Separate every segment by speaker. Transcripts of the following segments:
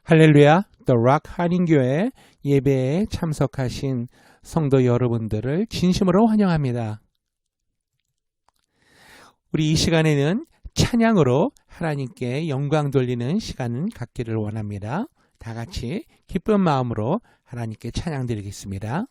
Speaker 1: 할렐루야, The Rock 한인교회 예배에 참석하신 성도 여러분들을 진심으로 환영합니다. 우리 이 시간에는 찬양으로 하나님께 영광 돌리는 시간을 갖기를 원합니다. 다 같이 기쁜 마음으로 하나님께 찬양 드리겠습니다.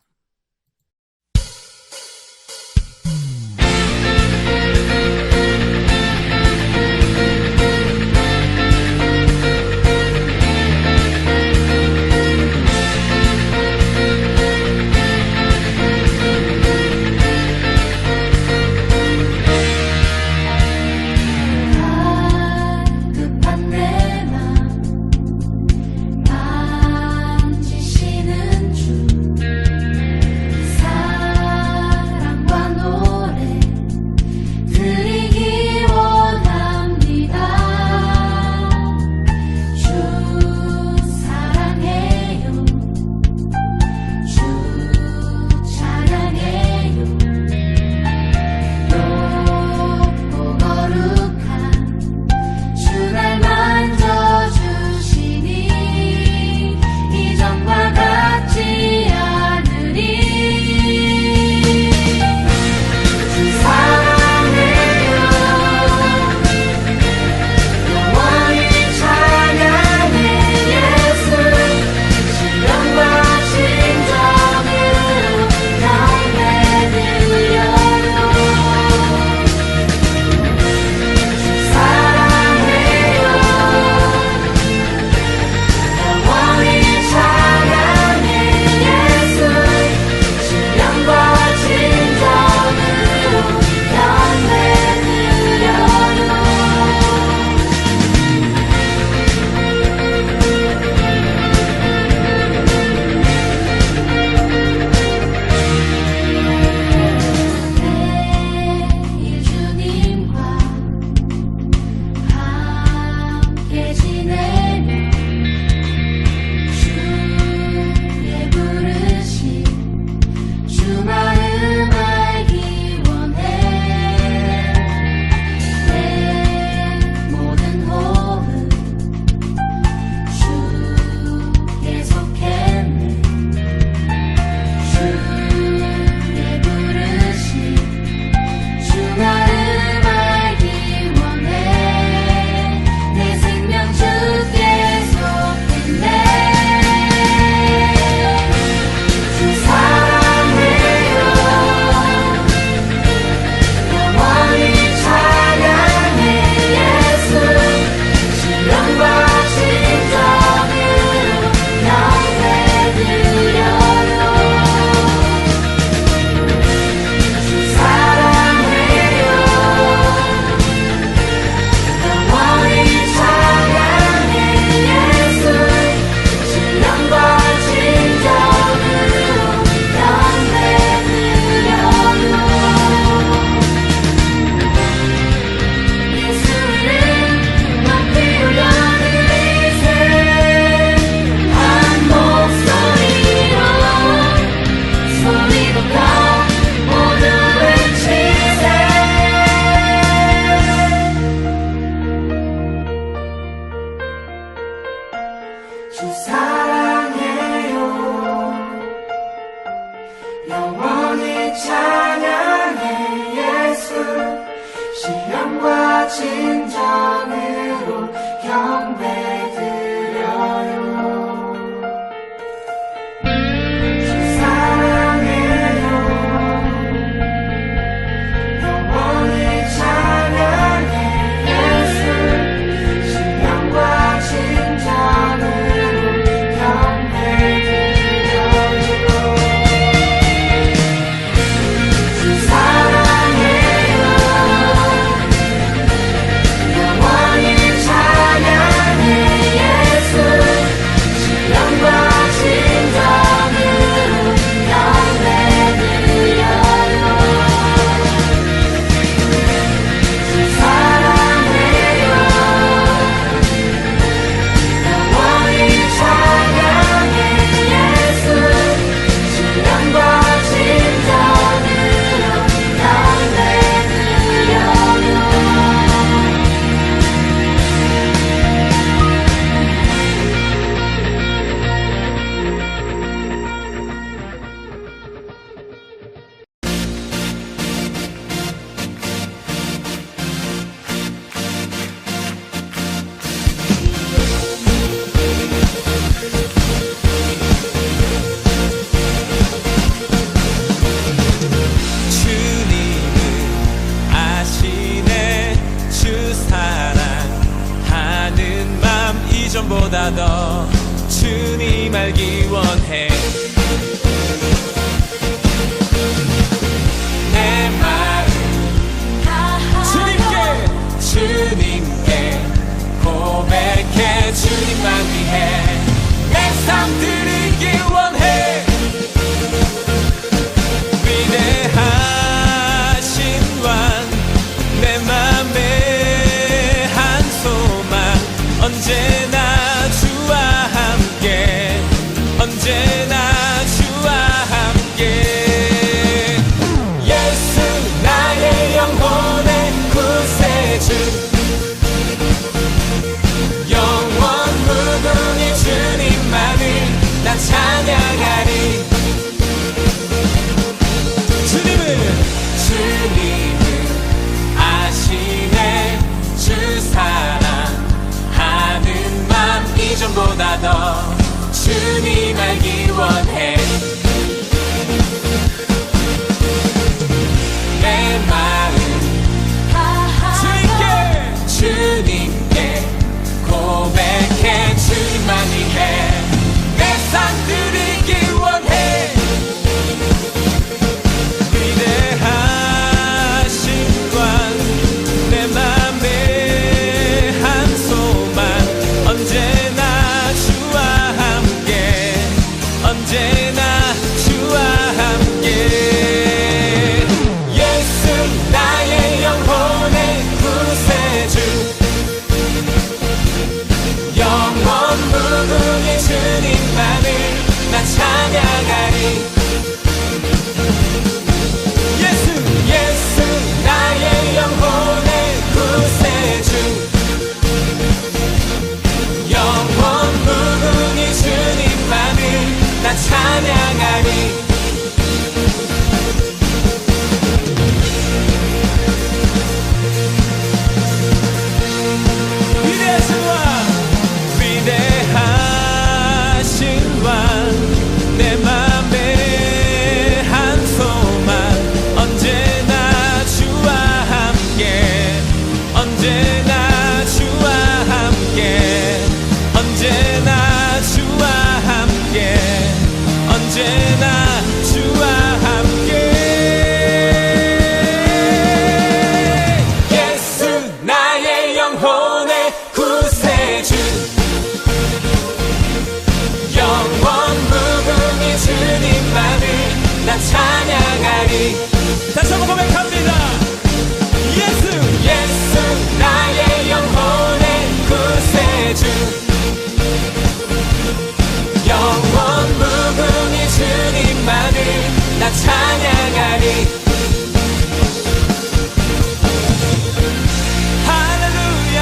Speaker 2: 진정으로 경배드려요. 주 사랑해요. 영원히 찬양해 예수. 신령과 진정으로 경배드려요. 주 사랑해요. 영원히
Speaker 3: 이전보다 더 주님 알기 원해. 내 마음 주님께 고백해. 주님만 위해 내 삶 드리기 원해. 위대하신 왕 내 맘에 한 소망 언제나 주와 함께 언제나 주와 함께. 예수 나의 영혼의 구세주 영원 무궁히 주님만을 나 찬양하리. 주님은 아시네. 주 사랑하는 맘 이전보다 더 주님 알기 원해. 내 마음 주님께 고백해. 주님만 위해 내 삶 드리기 원해. 위대하신 왕 내 맘에 한 소망 언제나 주와 함께 언제나 주와 함께. 예수 나의 영혼의 구세주 영원 무궁히 주님만을 나 찬양하리. 예수 나의 영혼의 구세주 영원 무궁히 주님만을 나 찬양하리. 위대하신 왕 내 맘에 한 소망 언제나 주와 함께 언제나 주와 함께 언제나 주와 함께 언제나 주와 함께. 예수 나의 영혼의 구세주 영원 무궁히 주님만을 나 찬양하리. 다시 한번 고백합니다. 예수 나의 영혼의 구세주 영원 무궁히 주님만을 나 찬양하리. 할렐루야.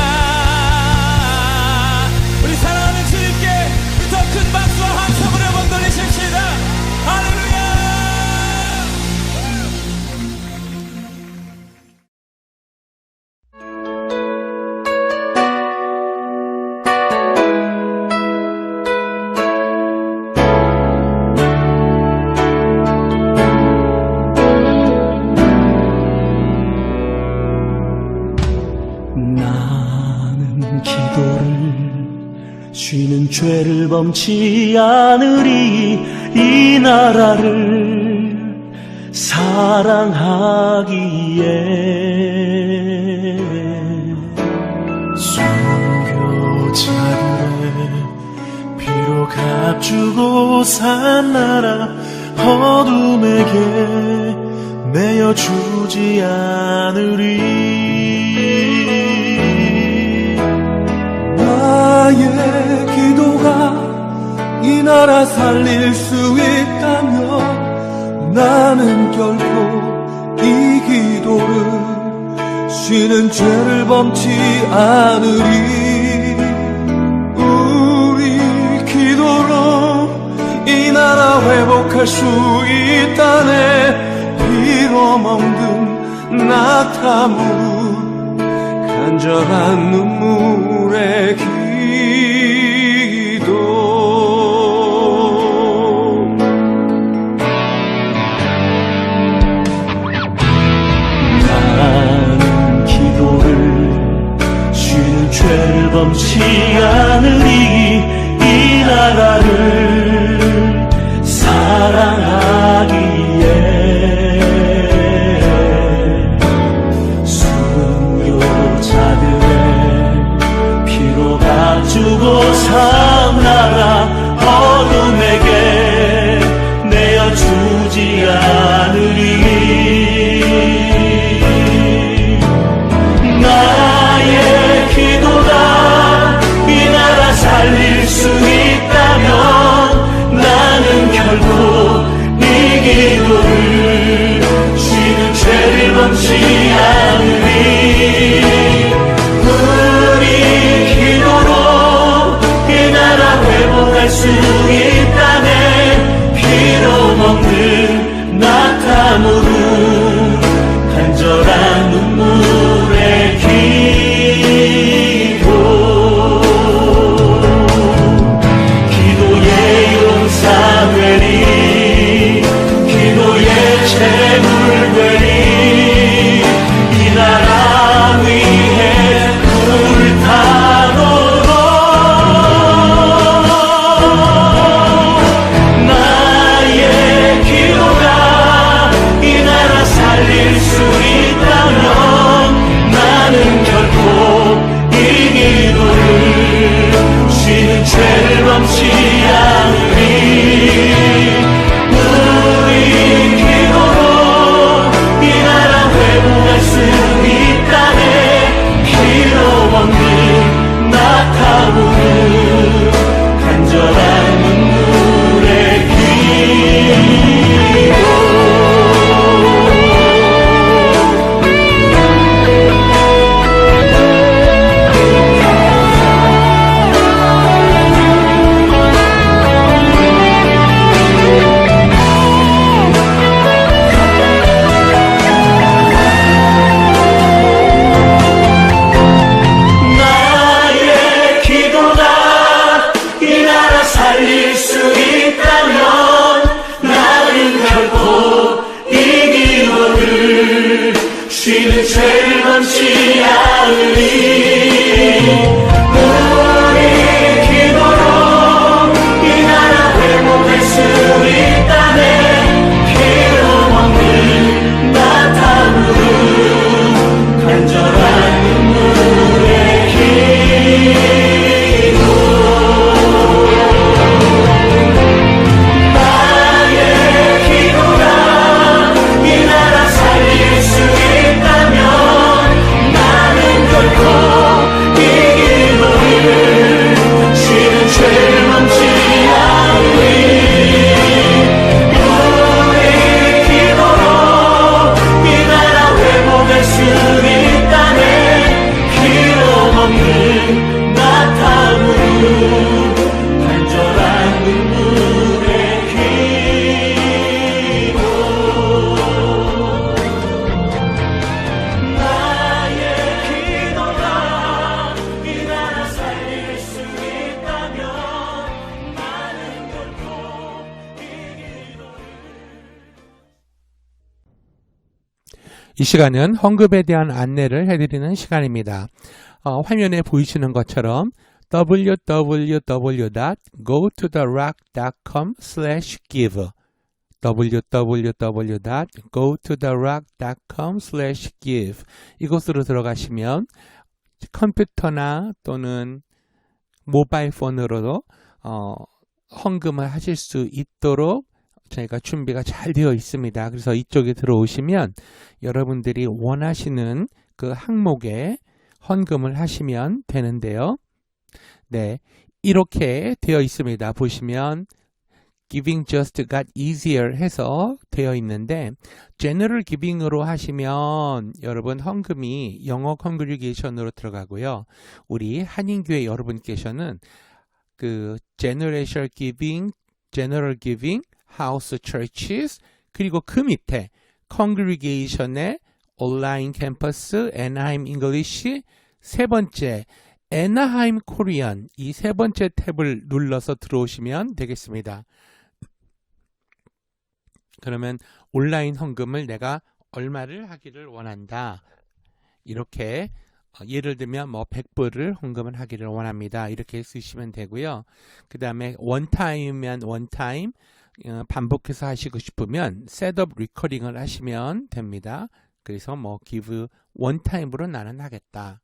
Speaker 3: 우리 사랑하는 주님께 더 큰 박수와 함성으로 영광 돌리십시다. 할렐루야.
Speaker 4: 나는 기도를 쉬는 죄를 범치 않으리. 이 나라를 사랑하기에 순교자들의 피로 값주고 산 나라 어둠에게 내어주지 않으리. 나의 기도가 이 나라 살릴 수 있다면 나는 결코 이 기도를 쉬는 죄를 범치 않으리. 우리 기도로 이 나라 회복할 수 있다네. 피로 멍든 낙타무 간절한 눈물의 기도. 나는 기도를 쉬는 죄를 죄를 범치 않으리 이 나라를 사랑하기에 순교자들의 피로 가주고 산 나라 어둠에게 내어주지 않으리. 나의 기도가 이 나라 살릴 수 있다면 나는 결코 이 기도를 쉬는 죄를 범치 않으리. 우리 기도로 이 나라 회복할 수 있다네. 피로 먹는 낙타무로 간절한 눈물의 기도, 기도의 용사되리, 기도의 재물 되리. 이 나라 위해 불타도록 나의 기도가 이 나라 살릴 수 있다면 나는 결코 이 기도를 쉬는 죄를 범치 않으리. 우리 기도로 이 나라 회복할 수 있다네. 피로 먹는 낙타무는 간절한 눈물의 기도. 나의 기도가 이 나라 살릴 수 있다면 나는 결코 이 기도를 쉬는 죄를 범치 않으리. 우리 기도로 이 나라 회복할 수 있다네. 피로 먹는 낙타무로 간절한 눈물의 기도. 나의 기도가 이 나라 살릴 수 있다면 나는 결코 이 기도를 쉬는 죄를 범치 않으리. 우리 기도로 이 나라 회복할 수 있다네. 피로 먹는 낙타무로 간절한 눈물의 기도. 나의 기도가 이 나라 살릴 수 있다면 나는 결코 이 기도를.
Speaker 1: 이 시간은 헌금에 대한 안내를 해드리는 시간입니다. 화면에 보이시는 것처럼 www.gototherock.com/give www.gototherock.com/give 이곳으로 들어가시면 컴퓨터나 또는 모바일 폰으로도 헌금을 하실 수 있도록 저희가 준비가 잘 되어 있습니다. 그래서 이쪽에 들어오시면 여러분들이 원하시는 그 항목에 헌금을 하시면 되는데요. 네, 이렇게 되어 있습니다. 보시면 Giving just got easier 해서 되어 있는데 General Giving으로 하시면 여러분 헌금이 영어 컨그리게이션으로 들어가고요. 우리 한인교회 여러분께서는 그 General Giving, House Churches 그리고 그 밑에 Congregation의 온라인 캠퍼스, 애나하임 잉글리시, 세 번째 애나하임 코리안 이 세 번째 탭을 눌러서 들어오시면 되겠습니다. 그러면 온라인 헌금을 내가 얼마를 하기를 원한다. 이렇게 예를 들면 뭐 100불을 헌금을 하기를 원합니다. 이렇게 쓰시면 되고요. 그 다음에 원타임이면 원타임, 반복해서 하시고 싶으면 셋업 리커링을 하시면 됩니다. 그래서 뭐 give 원타임으로 나는 하겠다.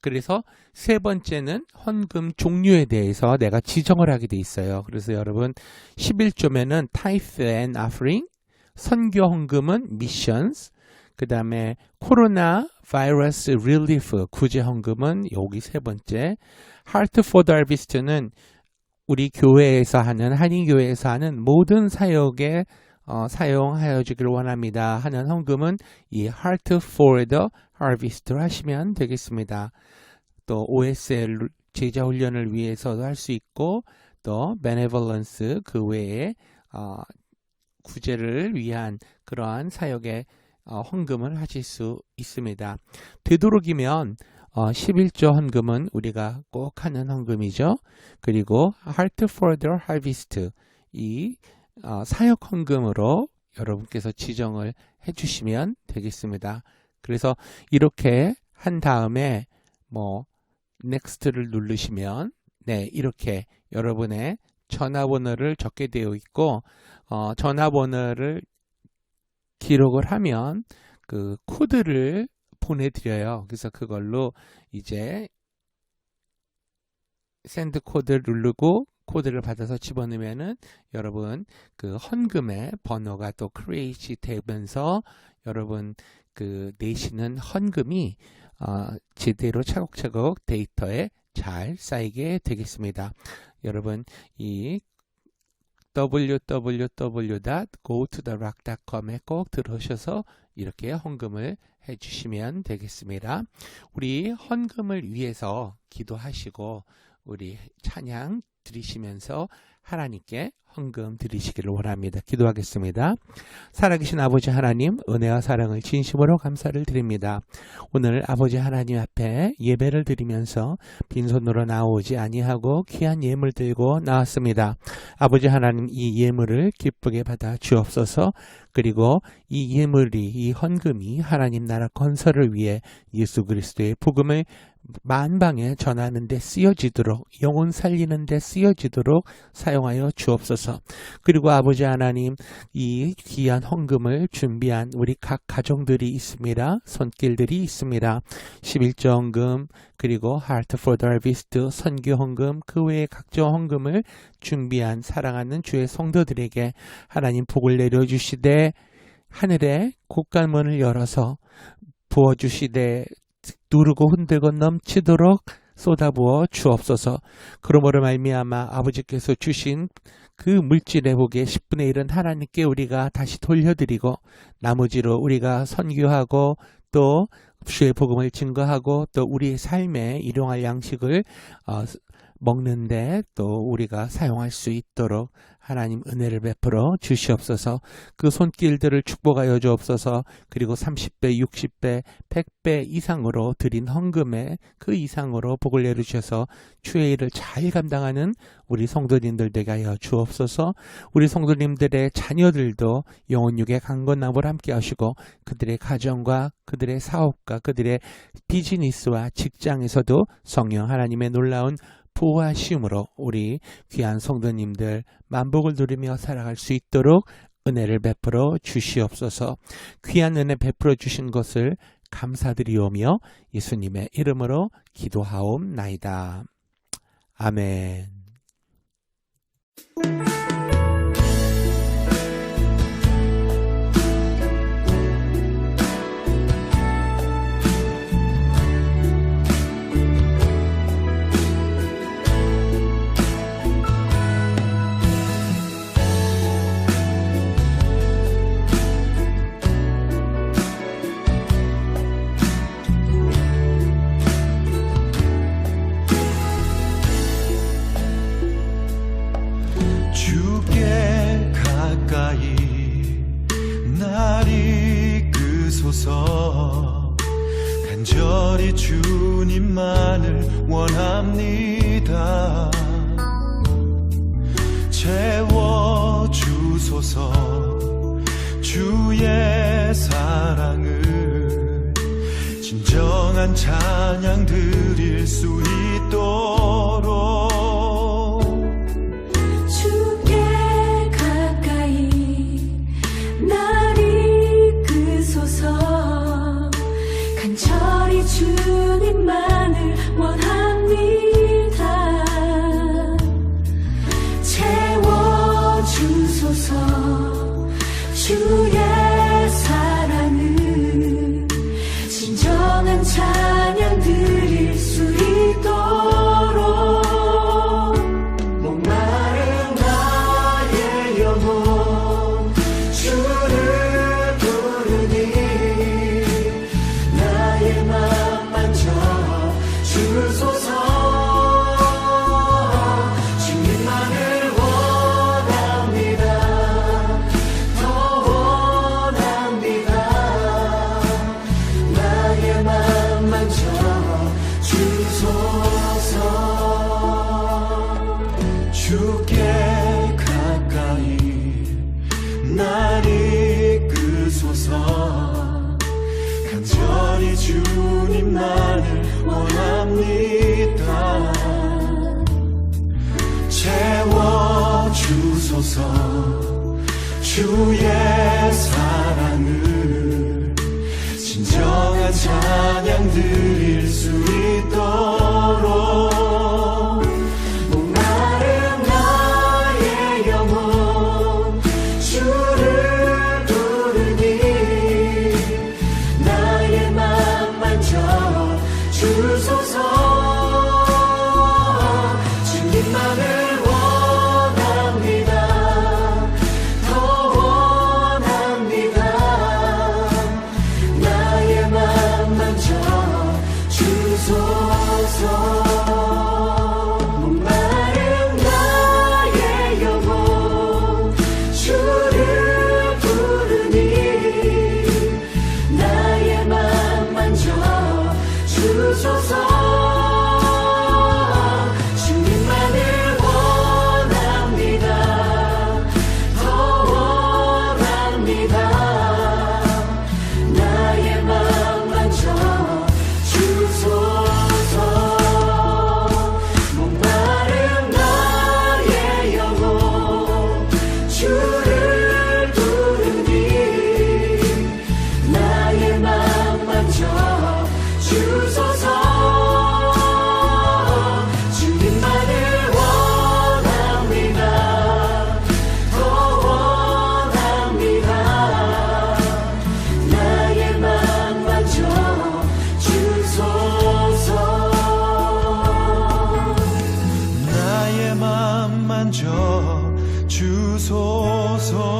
Speaker 1: 그래서 세 번째는 헌금 종류에 대해서 내가 지정을 하게 돼 있어요. 그래서 여러분 11조면은 tithe and offering, 선교 헌금은 missions, 그 다음에 코로나 바이러스 릴리프 구제 헌금은 여기 세 번째, Heart for the Harvest는 우리 교회에서 하는 한인교회에서 하는 모든 사역에 사용하여 주기를 원합니다 하는 헌금은 이 Heart for the Harvest로 하시면 되겠습니다. 또 OSL 제자 훈련을 위해서도 할 수 있고 또 Benevolence 그 외에 구제를 위한 그러한 사역에 헌금을 하실 수 있습니다. 되도록이면 11조 헌금은 우리가 꼭 하는 헌금이죠. 그리고 Heart for the Harvest 이 사역 헌금으로 여러분께서 지정을 해주시면 되겠습니다. 그래서 이렇게 한 다음에 뭐 Next를 누르시면 네 이렇게 여러분의 전화번호를 적게 되어 있고 전화번호를 기록을 하면 그 코드를 보내드려요. 그래서 그걸로 이제 샌드 코드를 누르고 코드를 받아서 집어넣으면은 여러분 그 헌금의 번호가 또 크리에이트 되면서 여러분 그 내시는 헌금이 제대로 차곡차곡 데이터에 잘 쌓이게 되겠습니다. 여러분 이 www.gototherock.com에 꼭 들어오셔서 이렇게 헌금을 해주시면 되겠습니다. 우리 헌금을 위해서 기도하시고 우리 찬양 드리시면서 하나님께 헌금 드리시기를 원합니다. 기도하겠습니다. 살아계신 아버지 하나님, 은혜와 사랑을 진심으로 감사를 드립니다. 오늘 아버지 하나님 앞에 예배를 드리면서 빈손으로 나오지 아니하고 귀한 예물 들고 나왔습니다. 아버지 하나님, 이 예물을 기쁘게 받아 주옵소서. 그리고 이 예물이, 이 헌금이 하나님 나라 건설을 위해 예수 그리스도의 복음을 만방에 전하는 데 쓰여지도록, 영혼 살리는 데 쓰여지도록 사용하여 주옵소서. 그리고 아버지 하나님, 이 귀한 헌금을 준비한 우리 각 가정들이 있습니다. 손길들이 있습니다. 11조 헌금, 그리고 Heart for the Harvest, 선교 헌금, 그 외의 각종 헌금을 준비한 사랑하는 주의 성도들에게 하나님 복을 내려주시되 하늘에 곳간문을 열어서 부어주시되 누르고 흔들고 넘치도록 쏟아부어 주옵소서. 그러므로 말미암아 아버지께서 주신 그 물질의 복의 10분의 1은 하나님께 우리가 다시 돌려드리고 나머지로 우리가 선교하고 또 주의 복음을 증거하고 또 우리의 삶에 일용할 양식을 먹는데 또 우리가 사용할 수 있도록 하나님 은혜를 베풀어 주시옵소서. 그 손길들을 축복하여 주옵소서. 그리고 30배, 60배, 100배 이상으로 드린 헌금에 그 이상으로 복을 내주셔서 주의 일을 잘 감당하는 우리 성도님들 되게 하여 주옵소서. 우리 성도님들의 자녀들도 영혼육의 강건나무를 함께 하시고 그들의 가정과 그들의 사업과 그들의 비즈니스와 직장에서도 성령 하나님의 놀라운 부하심으로 우리 귀한 성도님들 만복을 누리며 살아갈 수 있도록 은혜를 베풀어 주시옵소서. 귀한 은혜 베풀어 주신 것을 감사드리오며 예수님의 이름으로 기도하옵나이다. 아멘.
Speaker 4: 주께 가까이 날 이끄소서. 간절히 주님만을 원합니다. 채워주소서. 주의 사랑을 진정한 진정한 찬양 드릴 수 있도록
Speaker 2: 주께 가까이 날 이끄소서. 간절히 주님만을 원합니다. 채워주소서. 주의 사랑을 진정한 찬양 드릴 수 있도록. 목마른 나의 영혼 주를 부르니 나의 맘 만져 주소서. 주님만을 원합니다. 더 원합니다. 나의 맘 만져 주소서.
Speaker 4: 주께 가까이 날 이끄소서. 간절히 주님만을 원합니다. 채워주소서. 주의 사랑을 진정한 찬양 드릴 수 있도록.
Speaker 2: 목마른 나의 영혼 주를 부르니 나의 맘 만져 주소서. 주님만을 원합니다. 더 원합니다. 나의 맘 만져 주소서. 목마른 나의 영혼 주를 부르니 나의 맘 만져 주소서. 주님만을 원합니다. 더 원합니다. 나의 맘 만져 주소서. 목마른 나의 영혼 주를 부르니 나의 맘 만져 주소서. 주님만을 원합니다. 더 원합니다. 나의 맘 만져 주소서.
Speaker 4: 나의 맘 만져 주소서.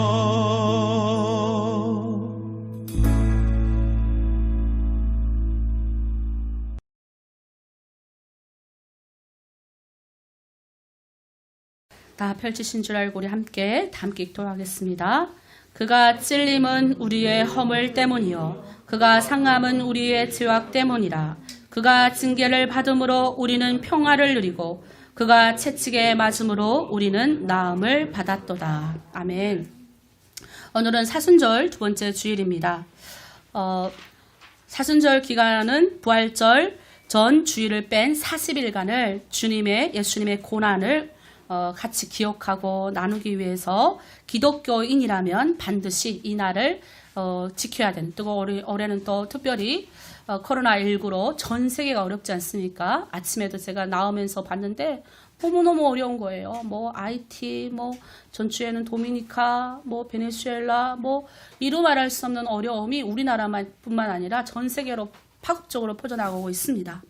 Speaker 5: 다 펼치신 줄 알고 우리 함께 읽도록 하겠습니다. 그가 찔림은 우리의 허물 때문이요 그가 상함은 우리의 죄악 때문이라. 그가 징계를 받음으로 우리는 평화를 누리고 그가 채찍에 맞음으로 우리는 나음을 받았도다. 아멘. 오늘은 사순절 두 번째 주일입니다. 사순절 기간은 부활절 전 주일을 뺀 40일간을 예수님의 고난을 같이 기억하고 나누기 위해서 기독교인이라면 반드시 이 날을 지켜야 되는, 또 올해는 또 특별히 코로나19로 전 세계가 어렵지 않습니까? 아침에도 제가 나오면서 봤는데 너무너무 어려운 거예요. 뭐 IT, 뭐 전주에는 도미니카, 뭐 베네수엘라, 뭐 이루 말할 수 없는 어려움이 우리나라뿐만 아니라 전 세계로 파급적으로 퍼져나가고 있습니다.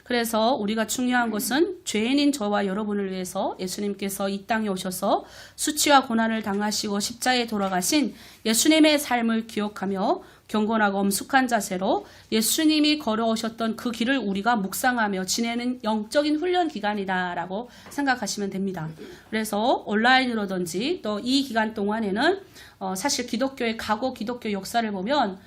Speaker 5: 그래서 우리가 중요한 것은 죄인인 저와 여러분을 위해서 예수님께서 이 땅에 오셔서 수치와 고난을 당하시고 십자가에 돌아가신 예수님의 삶을 기억하며 경건하고 엄숙한 자세로 예수님이 걸어오셨던 그 길을 우리가 묵상하며 지내는 영적인 훈련 기간이다라고 생각하시면 됩니다. 그래서 온라인으로든지 또 이 기간 동안에는 사실 기독교의 과거 기독교 역사를 보면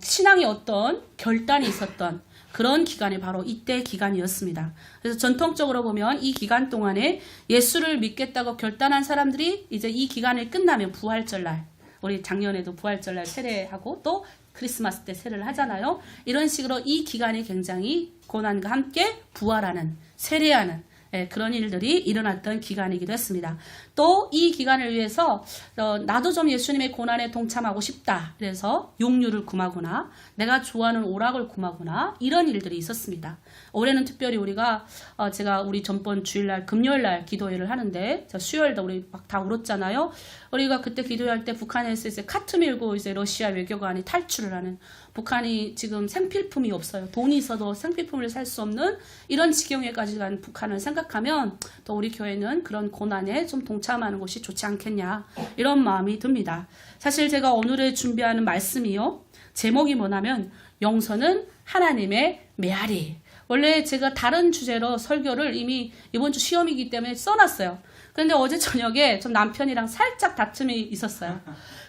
Speaker 5: 신앙의 어떤 결단이 있었던 그런 기간이 바로 이때 기간이었습니다. 그래서 전통적으로 보면 이 기간 동안에 예수를 믿겠다고 결단한 사람들이 이제 이 기간이 끝나면 부활절날, 우리 작년에도 부활절날 세례하고 또 크리스마스 때 세례를 하잖아요. 이런 식으로 이 기간이 굉장히 고난과 함께 부활하는, 세례하는 그런 일들이 일어났던 기간이기도 했습니다. 또 이 기간을 위해서 나도 좀 예수님의 고난에 동참하고 싶다. 그래서 육류를 금하거나 내가 좋아하는 오락을 금하거나 이런 일들이 있었습니다. 올해는 특별히 우리가 제가 우리 전번 주일날 금요일날 기도회를 하는데 수요일도 우리 막 다 울었잖아요. 우리가 그때 기도할 때 북한에서 이제 카트 밀고 이제 러시아 외교관이 탈출을 하는, 북한이 지금 생필품이 없어요. 돈이 있어도 생필품을 살 수 없는 이런 지경에까지 간 북한을 생각하면 또 우리 교회는 그런 고난에 좀 동참하는 것이 좋지 않겠냐, 이런 마음이 듭니다. 사실 제가 오늘에 준비하는 말씀이요, 제목이 뭐냐면 용서는 하나님의 메아리. 원래 제가 다른 주제로 설교를 이미 이번 주 시험이기 때문에 써놨어요. 근데 어제 저녁에 좀 남편이랑 살짝 다툼이 있었어요.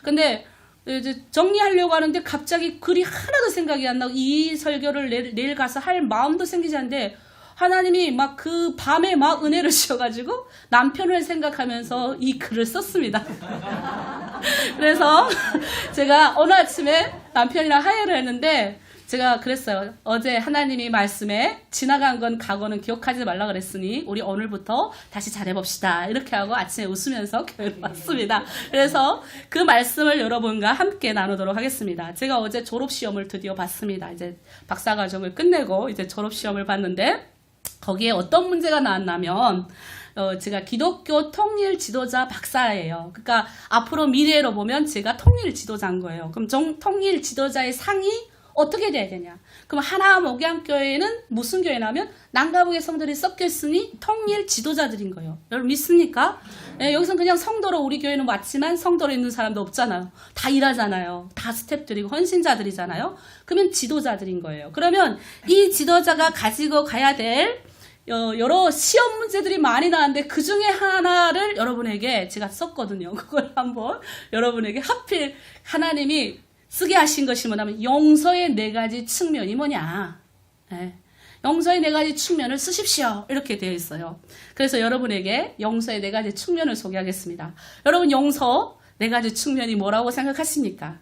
Speaker 5: 근데 이제 정리하려고 하는데 갑자기 글이 하나도 생각이 안 나고 이 설교를 내일 가서 할 마음도 생기지 않는데 하나님이 막 그 밤에 막 은혜를 주셔가지고 남편을 생각하면서 이 글을 썼습니다. 그래서 제가 오늘 아침에 남편이랑 화해를 했는데 제가 그랬어요. 어제 하나님이 말씀에 지나간 건 과거는 기억하지 말라 그랬으니 우리 오늘부터 다시 잘해봅시다. 이렇게 하고 아침에 웃으면서 교회로 왔습니다. 그래서 그 말씀을 여러분과 함께 나누도록 하겠습니다. 제가 어제 졸업시험을 드디어 봤습니다. 이제 박사과정을 끝내고 이제 졸업시험을 봤는데 거기에 어떤 문제가 나왔냐면 제가 기독교 통일 지도자 박사예요. 그러니까 앞으로 미래로 보면 제가 통일 지도자인 거예요. 그럼 통일 지도자의 상이 어떻게 돼야 되냐? 그럼 하나 목양교회는 무슨 교회냐면 남가북의 성들이 섞여 있으니 통일 지도자들인 거예요. 여러분 믿습니까? 네, 여기서 그냥 성도로 우리 교회는 맞지만 성도로 있는 사람도 없잖아요. 다 일하잖아요. 다 스태프들이고 헌신자들이잖아요. 그러면 지도자들인 거예요. 그러면 이 지도자가 가지고 가야 될 여러 시험 문제들이 많이 나왔는데 그 중에 하나를 여러분에게 제가 썼거든요. 그걸 한번 여러분에게 하필 하나님이 쓰게 하신 것이 뭐냐면 용서의 4가지 측면이 뭐냐. 네. 용서의 4가지 측면을 쓰십시오. 이렇게 되어 있어요. 그래서 여러분에게 용서의 4가지 측면을 소개하겠습니다. 여러분 용서 4가지 측면이 뭐라고 생각하십니까?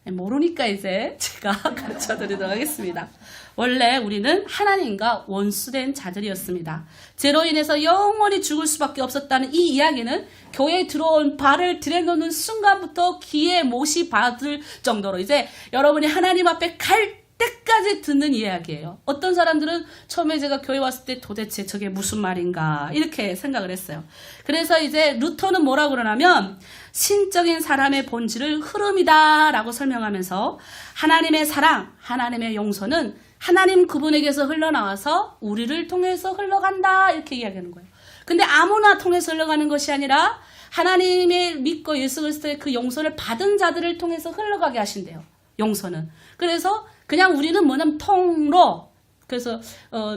Speaker 5: 모르니까 이제 제가 가르쳐 드리도록 하겠습니다. 원래 우리는 하나님과 원수된 자들이었습니다. 죄로 인해서 영원히 죽을 수밖에 없었다는 이 이야기는 교회에 들어온 발을 들여놓는 순간부터 귀에 못이 받을 정도로 이제 여러분이 하나님 앞에 갈 때까지 듣는 이야기예요. 어떤 사람들은 처음에 제가 교회 왔을 때 도대체 저게 무슨 말인가 이렇게 생각을 했어요. 그래서 이제 루터는 뭐라고 그러냐면 신적인 사람의 본질을 흐름이다 라고 설명하면서 하나님의 사랑, 하나님의 용서는 하나님 그분에게서 흘러나와서 우리를 통해서 흘러간다 이렇게 이야기하는 거예요. 근데 아무나 통해서 흘러가는 것이 아니라 하나님의 믿고 예수 그리스도의 그 용서를 받은 자들을 통해서 흘러가게 하신대요. 용서는. 그래서 그냥 우리는 뭐냐면 통로, 그래서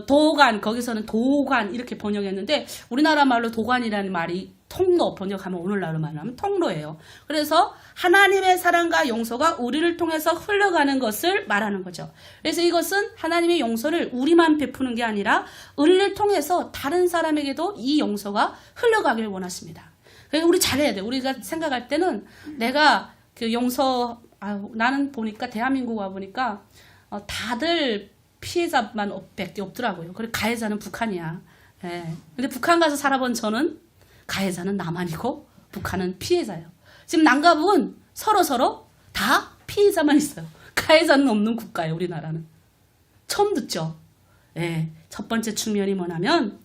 Speaker 5: 도관, 거기서는 도관 이렇게 번역했는데 우리나라 말로 도관이라는 말이 통로 번역하면 오늘날로 말하면 통로예요. 그래서 하나님의 사랑과 용서가 우리를 통해서 흘러가는 것을 말하는 거죠. 그래서 이것은 하나님의 용서를 우리만 베푸는 게 아니라 우리를 통해서 다른 사람에게도 이 용서가 흘러가길 원하십니다. 그래서 우리 잘해야 돼. 우리가 생각할 때는 내가 그 용서, 나는 보니까 대한민국 와 보니까 다들 피해자만 밖에 없더라고요. 그리고 가해자는 북한이야. 예. 근데 북한 가서 살아본 저는 가해자는 남한이고 북한은 피해자예요. 지금 남가북은 서로 다 피해자만 있어요. 가해자는 없는 국가예요. 우리나라는. 처음 듣죠? 예. 첫 번째 측면이 뭐냐면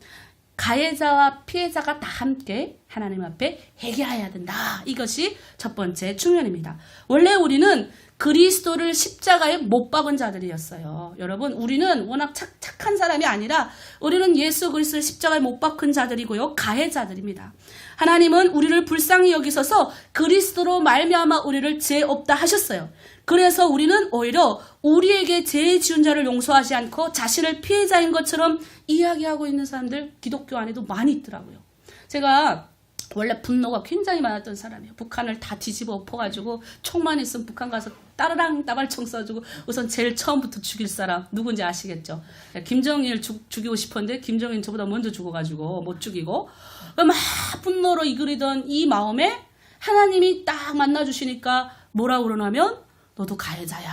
Speaker 5: 가해자와 피해자가 다 함께 하나님 앞에 회개해야 된다. 이것이 첫 번째 측면입니다. 원래 우리는 그리스도를 십자가에 못 박은 자들이었어요. 여러분, 우리는 워낙 착한 사람이 아니라 우리는 예수 그리스도를 십자가에 못 박은 자들이고요. 가해자들입니다. 하나님은 우리를 불쌍히 여기셔서 그리스도로 말미암아 우리를 죄 없다 하셨어요. 그래서 우리는 오히려 우리에게 죄 지은 자를 용서하지 않고 자신을 피해자인 것처럼 이야기하고 있는 사람들 기독교 안에도 많이 있더라고요. 제가 원래 분노가 굉장히 많았던 사람이에요. 북한을 다 뒤집어 엎어가지고 총만 있으면 북한 가서 따르랑 따발총 쏴주고 우선 제일 처음부터 죽일 사람 누군지 아시겠죠? 김정일 죽이고 싶었는데 김정일 저보다 먼저 죽어가지고 못 죽이고 막 분노로 이끌이던 이 마음에 하나님이 딱 만나주시니까 뭐라고 그러냐면 너도 가해자야.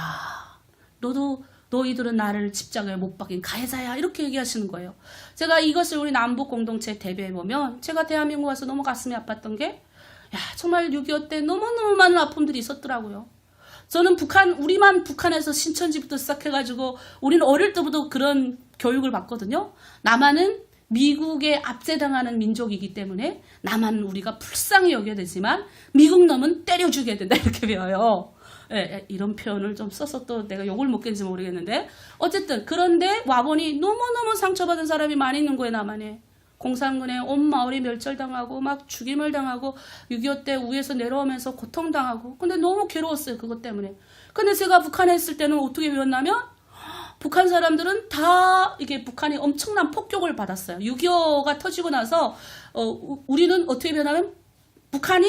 Speaker 5: 너희들은 나를 십자가에 못 박인 가해자야. 이렇게 얘기하시는 거예요. 제가 이것을 우리 남북 공동체 대비해 보면 제가 대한민국 와서 너무 가슴이 아팠던 게 정말 6.25 때 너무너무 많은 아픔들이 있었더라고요. 저는 우리만 북한에서 신천지부터 시작해가지고 우리는 어릴 때부터 그런 교육을 받거든요. 남한은 미국에 압제당하는 민족이기 때문에 남한은 우리가 불쌍히 여겨야 되지만 미국 놈은 때려 죽여야 된다 이렇게 배워요. 이런 표현을 좀 써서 또 내가 욕을 먹겠는지 모르겠는데 어쨌든 그런데 와보니 너무너무 상처받은 사람이 많이 있는 거예요. 남한에. 공산군에 온 마을이 멸절당하고 막 죽임을 당하고 6.25 때 위에서 내려오면서 고통당하고 근데 너무 괴로웠어요. 그것 때문에. 근데 제가 북한에 있을 때는 어떻게 배웠냐면 북한 사람들은 다 이게 북한이 엄청난 폭격을 받았어요. 6.25가 터지고 나서 우리는 어떻게 변하면 북한이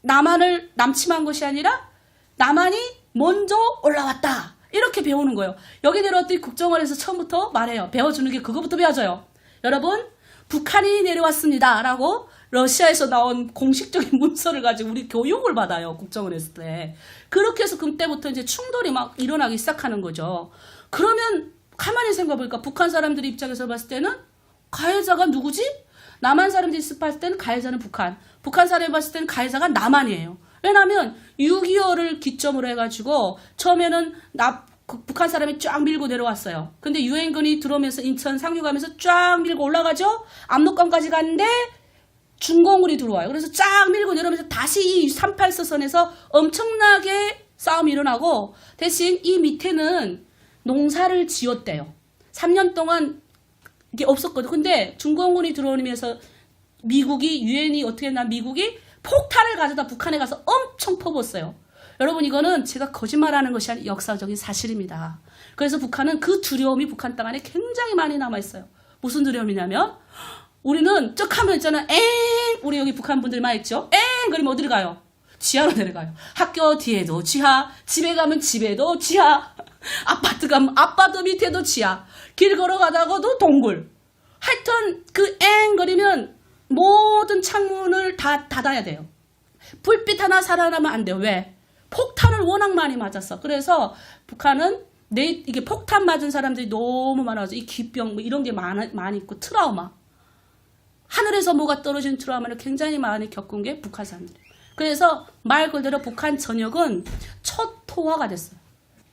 Speaker 5: 남한을 남침한 것이 아니라 남한이 먼저 올라왔다. 이렇게 배우는 거예요. 여기 내려왔더니 국정원에서 처음부터 말해요. 배워주는 게 그거부터 배워줘요. 여러분 북한이 내려왔습니다. 라고 러시아에서 나온 공식적인 문서를 가지고 우리 교육을 받아요. 국정원에서 때. 그렇게 해서 그때부터 이제 충돌이 막 일어나기 시작하는 거죠. 그러면 가만히 생각해보니까 북한 사람들 입장에서 봤을 때는 가해자가 누구지? 남한 사람들이 봤을 때는 가해자는 북한 사람이 봤을 때는 가해자가 남한이에요. 왜냐하면 6.25를 기점으로 해가지고 처음에는 북한 사람이 쫙 밀고 내려왔어요. 근데 유엔군이 들어오면서 인천 상륙하면서 쫙 밀고 올라가죠. 압록강까지 갔는데 중공군이 들어와요. 그래서 쫙 밀고 내려오면서 다시 이 38서선에서 엄청나게 싸움이 일어나고 대신 이 밑에는 농사를 지었대요. 3년 동안 이게 없었거든. 근데 중공군이 들어오면서 유엔이 어떻게 했나 미국이 폭탄을 가져다 북한에 가서 엄청 퍼부었어요. 여러분 이거는 제가 거짓말하는 것이 아니라 역사적인 사실입니다. 그래서 북한은 그 두려움이 북한 땅 안에 굉장히 많이 남아있어요. 무슨 두려움이냐면 우리는 쩍 하면 있잖아. 우리 여기 북한 분들 많이 있죠. 그러면 어디를 가요? 지하로 내려가요. 학교 뒤에도 지하, 집에 가면 집에도 지하, 아파트 가면 아파트 밑에도 지하, 길 걸어가다가도 동굴. 하여튼 그 거리면 모든 창문을 다 닫아야 돼요. 불빛 하나 살아나면 안 돼요. 왜? 폭탄을 워낙 많이 맞았어. 그래서 북한은 이게 폭탄 맞은 사람들이 너무 많아서 이 기병 이런 게 많이 있고 트라우마. 하늘에서 뭐가 떨어진 트라우마를 굉장히 많이 겪은 게 북한 사람들이에요. 그래서 말 그대로 북한 전역은 초토화가 됐어요.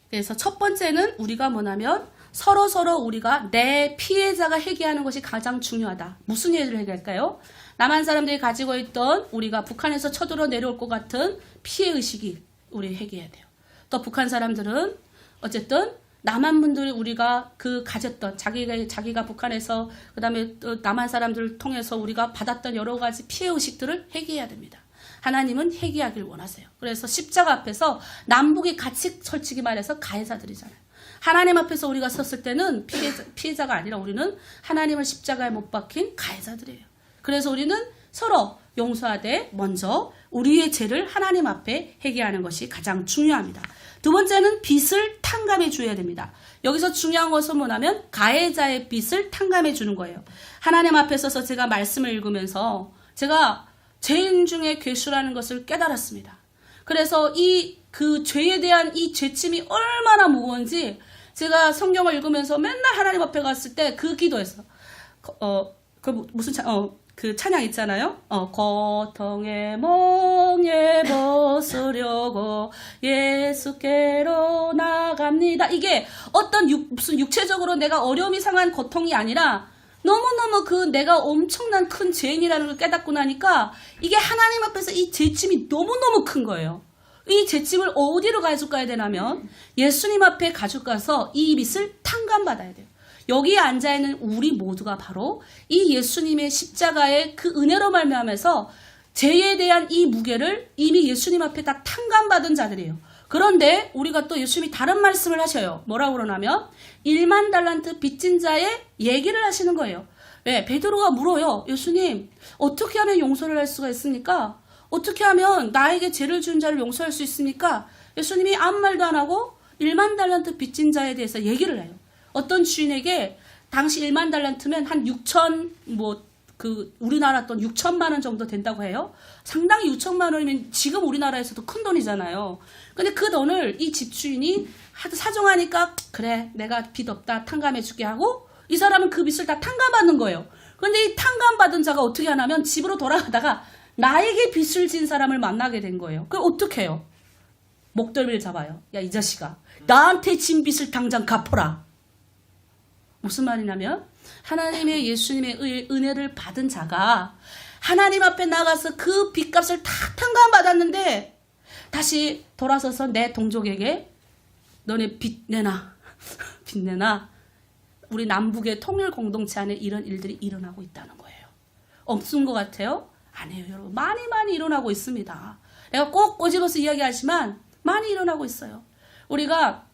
Speaker 5: 그래서 첫 번째는 우리가 뭐냐면 서로 우리가 내 피해자가 회개하는 것이 가장 중요하다. 무슨 예를 회개할까요? 남한 사람들이 가지고 있던 우리가 북한에서 쳐들어 내려올 것 같은 피해의식이 우리 회개해야 돼요. 또 북한 사람들은 어쨌든 남한 분들이 우리가 가졌던 자기가 북한에서 그다음에 또 남한 사람들을 통해서 우리가 받았던 여러 가지 피해의식들을 회개해야 됩니다. 하나님은 회개하길 원하세요. 그래서 십자가 앞에서 남북이 같이 솔직히 말해서 가해자들이잖아요. 하나님 앞에서 우리가 섰을 때는 피해자가 아니라 우리는 하나님을 십자가에 못 박힌 가해자들이에요. 그래서 우리는 서로 용서하되 먼저 우리의 죄를 하나님 앞에 회개하는 것이 가장 중요합니다. 두 번째는 빚을 탕감해 줘야 됩니다. 여기서 중요한 것은 뭐냐면 가해자의 빚을 탕감해 주는 거예요. 하나님 앞에 서서 제가 말씀을 읽으면서 제가 죄인 중에 괴수라는 것을 깨달았습니다. 그래서 그 죄에 대한 이 죄짐이 얼마나 무거운지 제가 성경을 읽으면서 맨날 하나님 앞에 갔을 때 그 기도했어. 그 찬양 있잖아요. 고통의 멍에 벗으려고 예수께로 나갑니다. 이게 어떤 무슨 육체적으로 내가 어려움이 상한 고통이 아니라 너무너무 내가 엄청난 큰 죄인이라는 걸 깨닫고 나니까 이게 하나님 앞에서 이 죄짐이 너무너무 큰 거예요. 이 죄짐을 어디로 가져가야 되냐면 예수님 앞에 가져가서 이 빚을 탕감받아야 돼요. 여기에 앉아있는 우리 모두가 바로 이 예수님의 십자가의 그 은혜로 말미암아서 죄에 대한 이 무게를 이미 예수님 앞에 다 탕감받은 자들이에요. 그런데 우리가 또 예수님이 다른 말씀을 하셔요. 뭐라고 그러냐면 1만 달란트 빚진 자의 얘기를 하시는 거예요. 왜? 베드로가 물어요. 예수님 어떻게 하면 용서를 할 수가 있습니까? 어떻게 하면 나에게 죄를 지은 자를 용서할 수 있습니까? 예수님이 아무 말도 안 하고 1만 달란트 빚진 자에 대해서 얘기를 해요. 어떤 주인에게 당시 1만 달란트면 한 6천 그 우리나라 돈 6천만 원 정도 된다고 해요. 상당히 6천만 원이면 지금 우리나라에서도 큰 돈이잖아요. 근데 그 돈을 이 집주인이 하도 사정하니까 그래 내가 빚 없다 탕감해줄게 하고 이 사람은 그 빚을 다 탕감받는 거예요. 근데 이 탕감받은 자가 어떻게 하냐면 집으로 돌아가다가 나에게 빚을 진 사람을 만나게 된 거예요. 그럼 어떻게 해요? 목덜미를 잡아요. 야 이 자식아 나한테 진 빚을 당장 갚아라. 무슨 말이냐면 하나님의 예수님의 은혜를 받은 자가 하나님 앞에 나가서 그 빚값을 다 탕감받았는데 다시 돌아서서 내 동족에게 너네 빚 내놔 빚 내놔. 우리 남북의 통일 공동체 안에 이런 일들이 일어나고 있다는 거예요. 없은 것 같아요? 아니에요 여러분. 많이 일어나고 있습니다. 내가 꼭 꼬집어서 이야기하지만 많이 일어나고 있어요. 우리가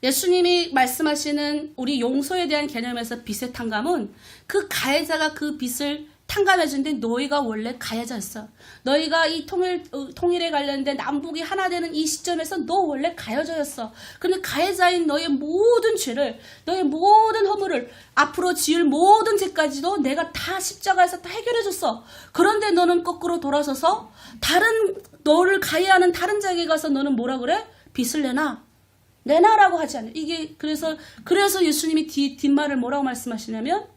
Speaker 5: 예수님이 말씀하시는 우리 용서에 대한 개념에서 빚의 탕감은 그 가해자가 그 빚을 탕감해 준데 너희가 원래 가해자였어. 너희가 이 통일에 관련된 남북이 하나 되는 이 시점에서 너 원래 가해자였어. 근데 가해자인 너의 모든 죄를 너의 모든 허물을 앞으로 지을 모든 죄까지도 내가 다 십자가에서 다 해결해 줬어. 그런데 너는 거꾸로 돌아서서 다른 너를 가해하는 다른 자에게 가서 너는 뭐라 그래? 빚을 내놔라고 하지 않아요. 이게 그래서 예수님이 뒷말을 뭐라고 말씀하시냐면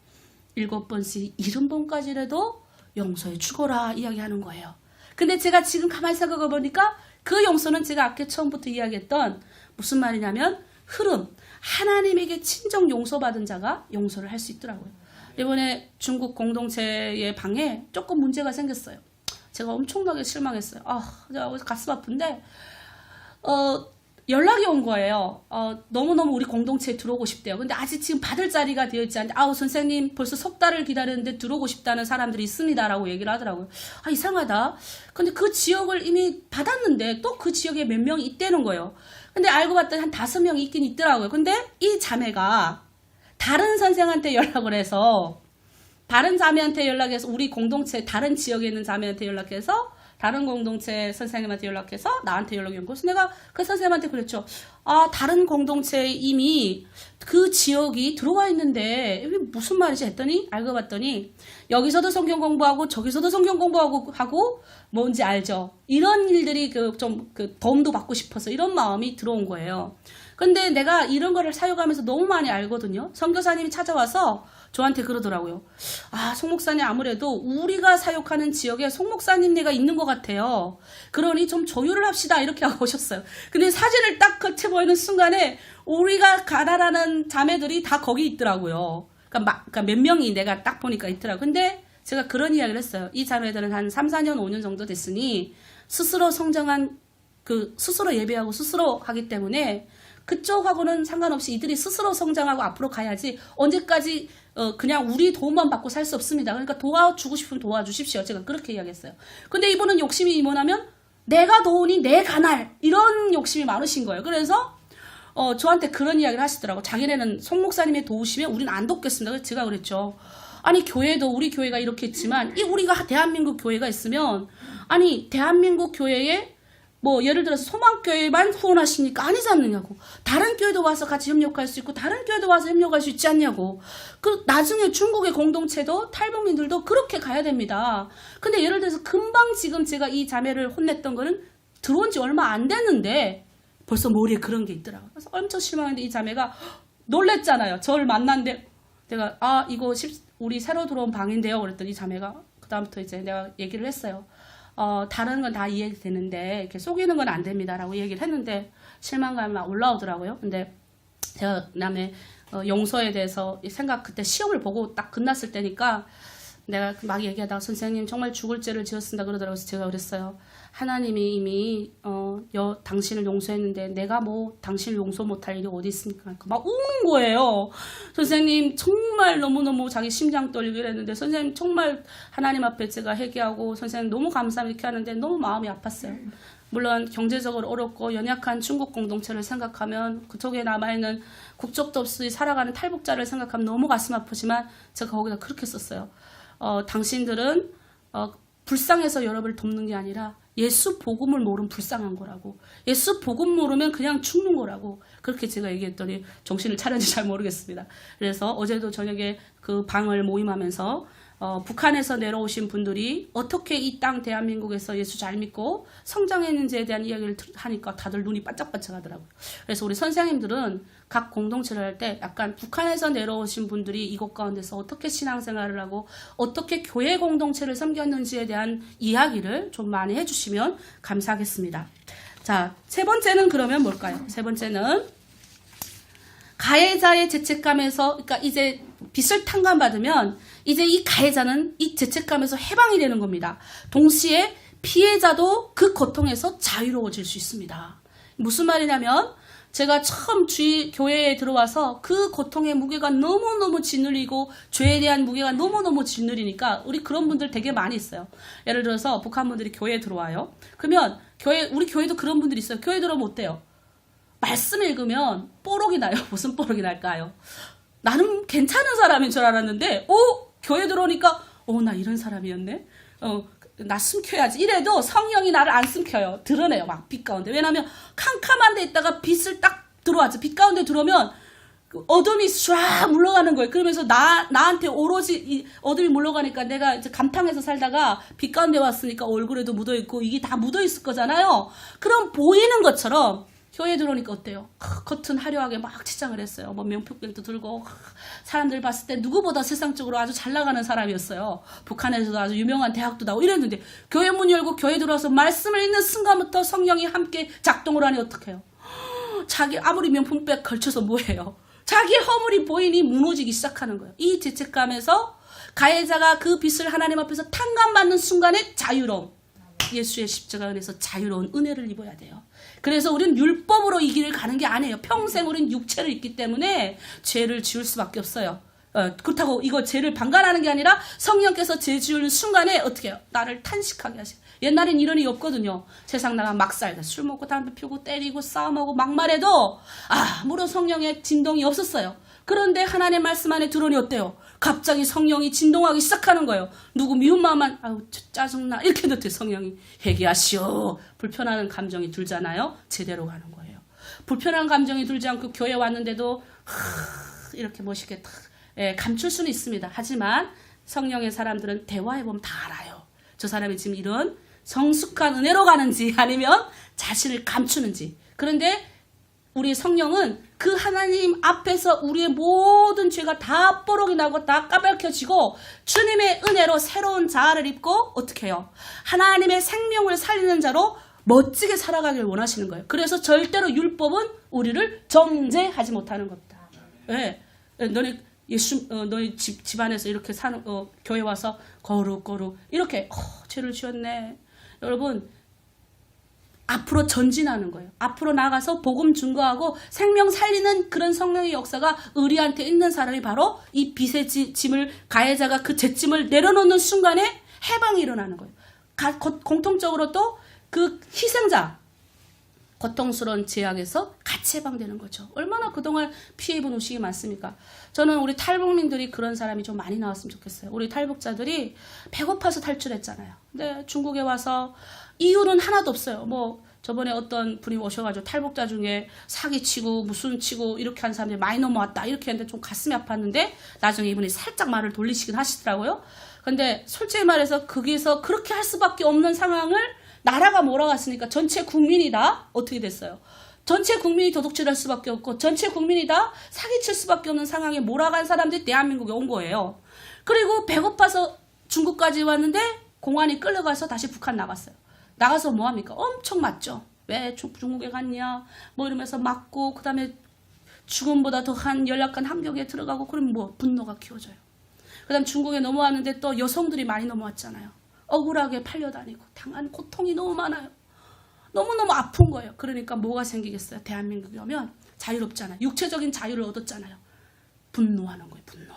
Speaker 5: 7번씩 70번까지라도 용서해 주거라 이야기하는 거예요. 근데 제가 지금 가만히 생각해 보니까 그 용서는 제가 아까 처음부터 이야기했던 무슨 말이냐면 흐름. 하나님에게 친정 용서받은 자가 용서를 할 수 있더라고요. 이번에 중국 공동체의 방에 조금 문제가 생겼어요. 제가 엄청나게 실망했어요. 제가 가슴 아픈데 연락이 온 거예요. 너무너무 우리 공동체에 들어오고 싶대요. 근데 아직 지금 받을 자리가 되어 있지 않는데 선생님 벌써 석 달을 기다렸는데 들어오고 싶다는 사람들이 있습니다 라고 얘기를 하더라고요. 이상하다. 근데 그 지역을 이미 받았는데 또 그 지역에 몇 명이 있다는 거예요. 근데 알고 봤더니 한 5명이 있긴 있더라고요. 근데 이 자매가 다른 선생한테 연락을 해서 다른 자매한테 연락해서 우리 공동체 다른 지역에 있는 자매한테 연락해서 다른 공동체 선생님한테 연락해서 나한테 연락이 온 거예요. 그래서 내가 그 선생님한테 그랬죠. 다른 공동체에 이미 그 지역이 들어와 있는데 이게 무슨 말이지 했더니 알고 봤더니 여기서도 성경 공부하고 저기서도 성경 공부하고 하고 뭔지 알죠. 이런 일들이 좀 도움도 받고 싶어서 이런 마음이 들어온 거예요. 근데 내가 이런 거를 사역하면서 너무 많이 알거든요. 선교사님이 찾아와서 저한테 그러더라고요. 송 목사님 아무래도 우리가 사역하는 지역에 송 목사님네가 있는 것 같아요. 그러니 좀 조율을 합시다 이렇게 하고 오셨어요. 근데 사진을 딱 겉에 보이는 순간에 우리가 가다라는 자매들이 다 거기 있더라고요. 그러니까 몇 명이 내가 딱 보니까 있더라고요. 근데 제가 그런 이야기를 했어요. 이 자매들은 한 3, 4년, 5년 정도 됐으니 스스로 성장한 스스로 예배하고 스스로 하기 때문에 그쪽하고는 상관없이 이들이 스스로 성장하고 앞으로 가야지 언제까지 그냥 우리 도움만 받고 살 수 없습니다. 그러니까 도와주고 싶으면 도와주십시오. 제가 그렇게 이야기했어요. 근데 이분은 욕심이 뭐냐면 내가 도우니 내가 날 이런 욕심이 많으신 거예요. 그래서 저한테 그런 이야기를 하시더라고요. 자기네는 송 목사님의 도우시면 우리는 안 돕겠습니다. 그래서 제가 그랬죠. 교회도 우리 교회가 이렇게 있지만 우리가 대한민국 교회가 있으면 대한민국 교회에 예를 들어서 소망교회만 후원하십니까? 아니지 않느냐고. 다른 교회도 와서 같이 협력할 수 있고 다른 교회도 와서 협력할 수 있지 않냐고. 나중에 중국의 공동체도 탈북민들도 그렇게 가야 됩니다. 근데 예를 들어서 금방 지금 제가 이 자매를 혼냈던 거는 들어온 지 얼마 안 됐는데 벌써 머리에 그런 게 있더라고요. 그래서 엄청 실망했는데 이 자매가 놀랬잖아요. 저를 만났는데 내가 이거 우리 새로 들어온 방인데요. 그랬더니 이 자매가 그다음부터 이제 내가 얘기를 했어요. 다른 건 다 이해되는데 이렇게 속이는 건 안 됩니다라고 얘기를 했는데 실망감이 막 올라오더라고요. 근데 제가 그다음에 용서에 대해서 그때 시험을 보고 딱 끝났을 때니까 내가 막 얘기하다가 선생님 정말 죽을 죄를 지었습니다 그러더라고요. 그래서 제가 그랬어요. 하나님이 이미 당신을 용서했는데 내가 당신을 용서 못할 일이 어디 있습니까? 막 우는 거예요. 선생님 정말 너무너무 자기 심장 떨리고 이랬는데 선생님 정말 하나님 앞에 제가 회개하고 선생님 너무 감사합니다 이렇게 하는데 너무 마음이 아팠어요. 물론 경제적으로 어렵고 연약한 중국 공동체를 생각하면 그쪽에 남아있는 국적도 없이 살아가는 탈북자를 생각하면 너무 가슴 아프지만 제가 거기다 그렇게 썼어요. 당신들은 불쌍해서 여러분을 돕는 게 아니라 예수 복음을 모르면 불쌍한 거라고. 예수 복음 모르면 그냥 죽는 거라고. 그렇게 제가 얘기했더니 정신을 차렸는지 잘 모르겠습니다. 그래서 어제도 저녁에 그 방을 모임하면서 북한에서 내려오신 분들이 어떻게 이 땅 대한민국에서 예수 잘 믿고 성장했는지에 대한 이야기를 하니까 다들 눈이 반짝반짝 하더라고요. 그래서 우리 선생님들은 각 공동체를 할 때 약간 북한에서 내려오신 분들이 이곳 가운데서 어떻게 신앙생활을 하고 어떻게 교회 공동체를 섬겼는지에 대한 이야기를 좀 많이 해주시면 감사하겠습니다. 자, 세 번째는 그러면 뭘까요? 세 번째는 가해자의 죄책감에서, 그러니까 이제 빚을 탕감받으면 이제 이 가해자는 이 죄책감에서 해방이 되는 겁니다. 동시에 피해자도 그 고통에서 자유로워질 수 있습니다. 무슨 말이냐면 제가 처음 교회에 들어와서 그 고통의 무게가 너무너무 짓눌리고 죄에 대한 무게가 너무너무 짓눌리니까 우리 그런 분들 되게 많이 있어요. 예를 들어서 북한 분들이 교회에 들어와요. 그러면 우리 교회도 그런 분들이 있어요. 교회 들어오면 어때요? 말씀 읽으면 뽀록이 나요. 무슨 뽀록이 날까요? 나는 괜찮은 사람인 줄 알았는데 교회 들어오니까 나 이런 사람이었네. 나 숨겨야지. 이래도 성령이 나를 안 숨겨요. 드러내요. 막 빛 가운데. 왜냐하면 캄캄한 데 있다가 빛을 딱 들어왔죠. 빛 가운데 들어오면 어둠이 쫙 물러가는 거예요. 그러면서 나한테 오로지 어둠이 물러가니까 내가 이제 감탕에서 살다가 빛 가운데 왔으니까 얼굴에도 묻어있고 이게 다 묻어있을 거잖아요. 그럼 보이는 것처럼 교회 들어오니까 어때요? 겉은 화려하게 막 치장을 했어요. 뭐 명품백도 들고 사람들 봤을 때 누구보다 세상적으로 아주 잘 나가는 사람이었어요. 북한에서도 아주 유명한 대학도 나오고 이랬는데 교회 문 열고 교회 들어와서 말씀을 읽는 순간부터 성령이 함께 작동을 하니 어떡해요? 자기 아무리 명품백 걸쳐서 뭐해요? 자기 허물이 보이니 무너지기 시작하는 거예요. 이 죄책감에서 가해자가 그 빚을 하나님 앞에서 탕감받는 순간에 자유로움. 예수의 십자가 은혜에서 자유로운 은혜를 입어야 돼요. 그래서 우리는 율법으로 이 길을 가는 게 아니에요. 평생 우리는 육체를 입기 때문에 죄를 지을 수밖에 없어요. 그렇다고 이거 죄를 방관하는 게 아니라 성령께서 죄 지우는 순간에 어떻게 해요? 나를 탄식하게 하세요. 옛날엔 이런 일이 없거든요. 세상 나가면 막 살다. 술 먹고 담배 피우고 때리고 싸움하고 막말해도 아무런 성령의 진동이 없었어요. 그런데 하나님의 말씀 안에 들어오니 어때요? 갑자기 성령이 진동하기 시작하는 거예요. 누구 미운 마음만 짜증나 이렇게 넣대 성령이. 회개하시오. 불편한 감정이 들잖아요. 제대로 가는 거예요. 불편한 감정이 들지 않고 교회 왔는데도 이렇게 멋있게 감출 수는 있습니다. 하지만 성령의 사람들은 대화해보면 다 알아요. 저 사람이 지금 이런 성숙한 은혜로 가는지 아니면 자신을 감추는지. 그런데 우리 성령은 그 하나님 앞에서 우리의 모든 죄가 다 뽀록이 나고 다 까발켜지고 주님의 은혜로 새로운 자아를 입고 어떻게 해요? 하나님의 생명을 살리는 자로 멋지게 살아가길 원하시는 거예요. 그래서 절대로 율법은 우리를 정죄하지 못하는 겁니다. 네. 너네 너희 집안에서 이렇게 사는 교회 와서 거룩 이렇게 죄를 지었네. 여러분 앞으로 전진하는 거예요. 앞으로 나가서 복음 증거하고 생명 살리는 그런 성령의 역사가 우리한테 있는 사람이 바로 이 빚의 짐을 가해자가 그 죄짐을 내려놓는 순간에 해방이 일어나는 거예요. 공통적으로 또 그 희생자 고통스러운 죄악에서 같이 해방되는 거죠. 얼마나 그동안 피해 입은 의식이 많습니까? 저는 우리 탈북민들이 그런 사람이 좀 많이 나왔으면 좋겠어요. 우리 탈북자들이 배고파서 탈출했잖아요. 근데 중국에 와서 이유는 하나도 없어요. 뭐 저번에 어떤 분이 오셔가지고 탈북자 중에 사기치고 무슨 치고 이렇게 한 사람들이 많이 넘어왔다 이렇게 했는데 좀 가슴이 아팠는데 나중에 이분이 살짝 말을 돌리시긴 하시더라고요. 근데 솔직히 말해서 거기에서 그렇게 할 수밖에 없는 상황을 나라가 몰아갔으니까 전체 국민이 다 어떻게 됐어요? 전체 국민이 도둑질할 수밖에 없고 전체 국민이 다 사기칠 수밖에 없는 상황에 몰아간 사람들이 대한민국에 온 거예요. 그리고 배고파서 중국까지 왔는데 공안이 끌려가서 다시 북한 나갔어요. 나가서 뭐합니까? 엄청 맞죠. 왜 중국에 갔냐 뭐 이러면서 맞고 그 다음에 죽음보다 더한 연약한 함경에 들어가고 그러면 뭐 분노가 키워져요. 그 다음 중국에 넘어왔는데 또 여성들이 많이 넘어왔잖아요. 억울하게 팔려다니고 당한 고통이 너무 많아요. 너무너무 아픈 거예요. 그러니까 뭐가 생기겠어요? 대한민국에 오면 자유롭잖아요. 육체적인 자유를 얻었잖아요. 분노하는 거예요. 분노.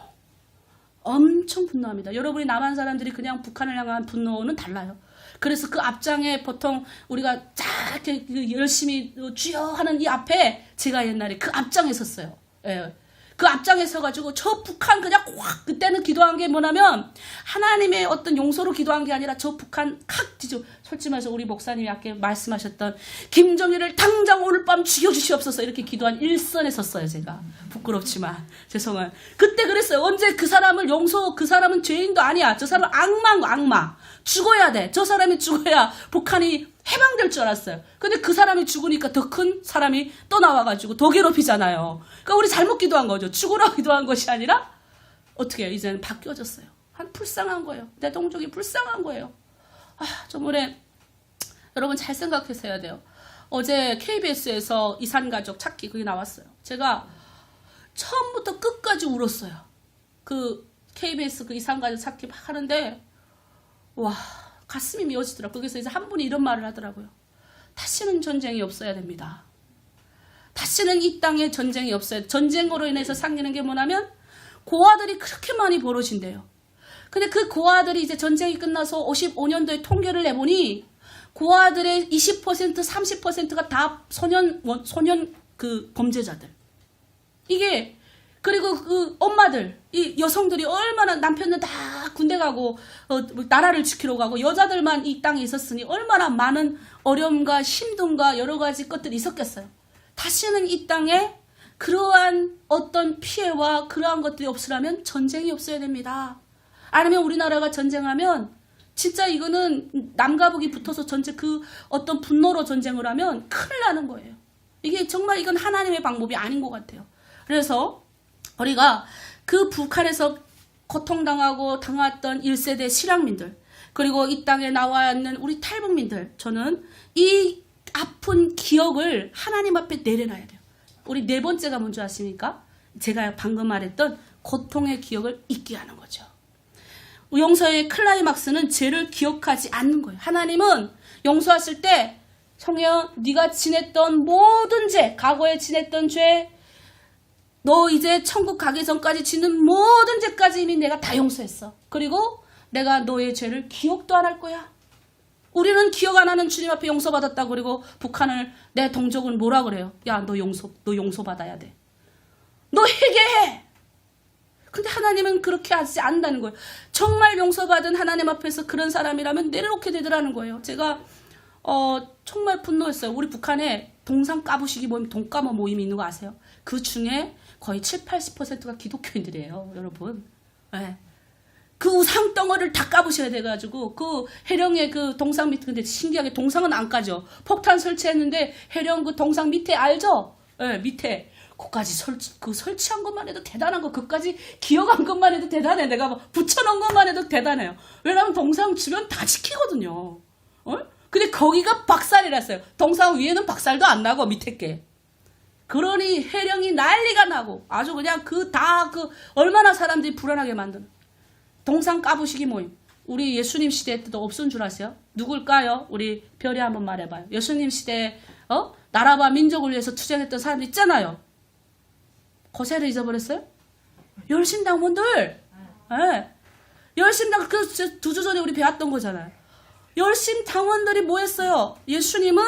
Speaker 5: 엄청 분노합니다. 여러분이 남한 사람들이 그냥 북한을 향한 분노는 달라요. 그래서 그 앞장에 보통 우리가 쫙 이렇게 열심히 주여 하는 이 앞에 제가 옛날에 그 앞장에 섰어요. 예. 그 앞장에 서가지고 저 북한 그냥 확 그때는 기도한 게 뭐냐면 하나님의 어떤 용서로 기도한 게 아니라 저 북한 확 뒤져. 솔직히 말해서 우리 목사님이 아까 말씀하셨던 김정일을 당장 오늘 밤 죽여주시옵소서 이렇게 기도한 일선에 섰어요. 제가 부끄럽지만 죄송한 그때 그랬어요. 언제 그 사람을 용서 그 사람은 죄인도 아니야. 저 사람은 악마인 거 악마. 죽어야 돼. 저 사람이 죽어야 북한이 해방될 줄 알았어요. 근데 그 사람이 죽으니까 더 큰 사람이 또 나와가지고 더 괴롭히잖아요. 그러니까 우리 잘못 기도한 거죠. 죽으라고 기도한 것이 아니라 어떻게 해요? 이제는 바뀌어졌어요. 불쌍한 거예요. 내 동족이 불쌍한 거예요. 저번에 여러분 잘 생각해서 해야 돼요. 어제 KBS에서 이산가족 찾기 그게 나왔어요. 제가 처음부터 끝까지 울었어요. 그 KBS 그 이산가족 찾기 막 하는데 와 가슴이 미어지더라고요. 거기서 이제 한 분이 이런 말을 하더라고요. 다시는 전쟁이 없어야 됩니다. 다시는 이 땅에 전쟁이 없어야 돼. 전쟁으로 인해서 생기는 게 뭐냐면 고아들이 그렇게 많이 벌어진대요. 근데 그 고아들이 이제 전쟁이 끝나서 55년도에 통계를 내보니 고아들의 20% 30%가 다 소년 그 범죄자들. 이게 그리고 그 엄마들, 이 여성들이 얼마나 남편들 다 군대 가고 나라를 지키러 가고 여자들만 이 땅에 있었으니 얼마나 많은 어려움과 힘듦과 여러 가지 것들이 있었겠어요. 다시는 이 땅에 그러한 어떤 피해와 그러한 것들이 없으려면 전쟁이 없어야 됩니다. 아니면 우리나라가 전쟁하면 진짜 이거는 남과 북이 붙어서 전쟁 그 어떤 분노로 전쟁을 하면 큰일 나는 거예요. 이게 정말 이건 하나님의 방법이 아닌 것 같아요. 그래서 우리가 그 북한에서 고통당하고 당했던 1세대 실향민들 그리고 이 땅에 나와 있는 우리 탈북민들 저는 이 아픈 기억을 하나님 앞에 내려놔야 돼요. 우리 네 번째가 뭔지 아십니까? 제가 방금 말했던 고통의 기억을 잊게 하는 거죠. 용서의 클라이막스는 죄를 기억하지 않는 거예요. 하나님은 용서하실 때 성령 네가 지냈던 모든 죄 과거에 지냈던 죄 너 이제 천국 가기 전까지 짓는 모든 죄까지 이미 내가 다 용서했어. 그리고 내가 너의 죄를 기억도 안 할 거야. 우리는 기억 안 하는 주님 앞에 용서받았다. 그리고 북한을 내 동족은 뭐라 그래요? 야, 너 용서받아야 돼. 너 회개해. 근데 하나님은 그렇게 하지 않는다는 거예요. 정말 용서받은 하나님 앞에서 그런 사람이라면 내려놓게 되더라는 거예요. 제가 정말 분노했어요. 우리 북한에 동상 까부시기 모임, 동까모 모임이 있는 거 아세요? 그 중에 거의 70-80%가 기독교인들이에요. 여러분. 네. 그 우상 덩어리를 다 까부셔야 돼가지고 그 해령의 그 동상 밑에 근데 신기하게 동상은 안 까죠. 폭탄 설치했는데 해령 그 동상 밑에 알죠? 네, 밑에 그까지 설치한 것만 해도 대단한 거 그까지 기억한 것만 해도 대단해. 내가 뭐 붙여놓은 것만 해도 대단해요. 왜냐면 동상 주변 다 지키거든요. 근데 거기가 박살이랐어요. 동상 위에는 박살도 안 나고 밑에 게. 그러니 해령이 난리가 나고 아주 그냥 얼마나 사람들이 불안하게 만드는 동상 까부시기 모임. 우리 예수님 시대 때도 없은 줄 아세요? 누굴까요? 우리 별이 한번 말해봐요. 예수님 시대에 나라와 민족을 위해서 투쟁했던 사람들 있잖아요. 거세를 잊어버렸어요? 열심당원들. 네. 열심당 그 2주 전에 우리 배웠던 거잖아요. 열심당원들이 뭐 했어요? 예수님은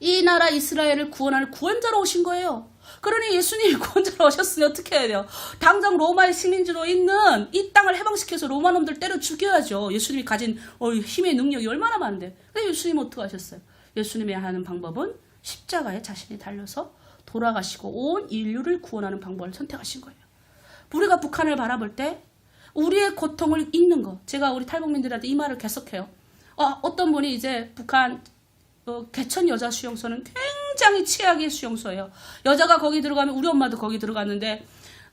Speaker 5: 이 나라 이스라엘을 구원하는 구원자로 오신 거예요. 그러니 예수님이 구원자로 오셨으니 어떻게 해야 돼요? 당장 로마의 식민지로 있는 이 땅을 해방시켜서 로마 놈들 때려 죽여야죠. 예수님이 가진 힘의 능력이 얼마나 많은데. 근데 예수님은 어떻게 하셨어요? 예수님이 하는 방법은 십자가에 자신이 달려서 돌아가시고 온 인류를 구원하는 방법을 선택하신 거예요. 우리가 북한을 바라볼 때 우리의 고통을 잊는 거. 제가 우리 탈북민들한테 이 말을 계속해요. 어떤 분이 이제 북한 개천 여자 수용소는 굉장히 최악의 수용소예요. 여자가 거기 들어가면 우리 엄마도 거기 들어갔는데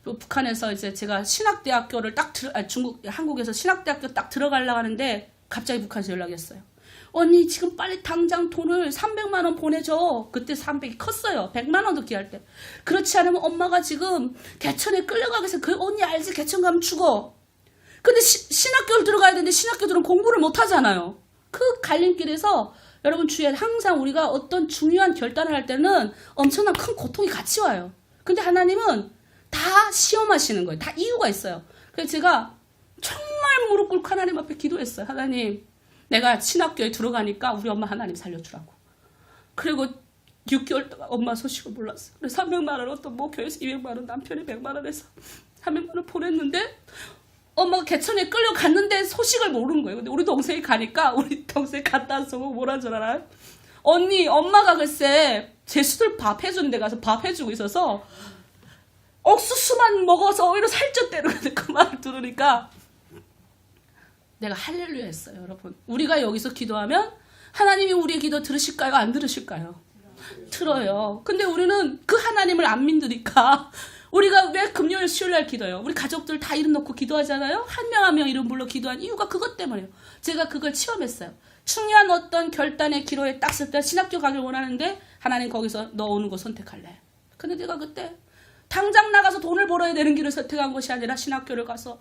Speaker 5: 북한에서 이제 제가 신학대학교를 한국에서 신학대학교 딱 들어가려고 하는데 갑자기 북한에서 연락이 왔어요. 언니 지금 빨리 당장 돈을 300만 원 보내줘. 그때 300이 컸어요. 100만 원도 귀할 때. 그렇지 않으면 엄마가 지금 개천에 끌려가게 해서 그 언니 알지? 개천 가면 죽어. 근데 신학교를 들어가야 되는데 신학교들은 공부를 못 하잖아요. 그 갈림길에서 여러분 주위에 항상 우리가 어떤 중요한 결단을 할 때는 엄청난 큰 고통이 같이 와요. 근데 하나님은 다 시험하시는 거예요. 다 이유가 있어요. 그래서 제가 정말 무릎 꿇고 하나님 앞에 기도했어요. 하나님, 내가 신학교에 들어가니까 우리 엄마 하나님 살려주라고. 그리고 6개월 동안 엄마 소식을 몰랐어요. 그래서 300만 원 어떤 목표에서 200만 원, 남편이 100만 원 해서 300만 원 보냈는데 엄마가 개천에 끌려갔는데 소식을 모르는 거예요. 근데 우리 동생이 가니까 우리 동생이 갔다 와서 뭐라는 줄 알아요? 언니, 엄마가 글쎄 제수들 밥 해주는 데 가서 밥 해주고 있어서 옥수수만 먹어서 오히려 살쪘대는 그 말을 들으니까 내가 할렐루야 했어요. 여러분, 우리가 여기서 기도하면 하나님이 우리의 기도 들으실까요? 안 들으실까요? 들어요. 근데 우리는 그 하나님을 안 믿으니까 우리가 왜 금요일 수요일날 기도해요? 우리 가족들 다 이름 놓고 기도하잖아요. 한 명 한 명 이름 불러 기도한 이유가 그것 때문이에요. 제가 그걸 체험했어요. 중요한 어떤 결단의 기로에 딱 쓸 때 신학교 가길 원하는데 하나님 거기서 너 오는 거 선택할래. 근데 내가 그때 당장 나가서 돈을 벌어야 되는 길을 선택한 것이 아니라 신학교를 가서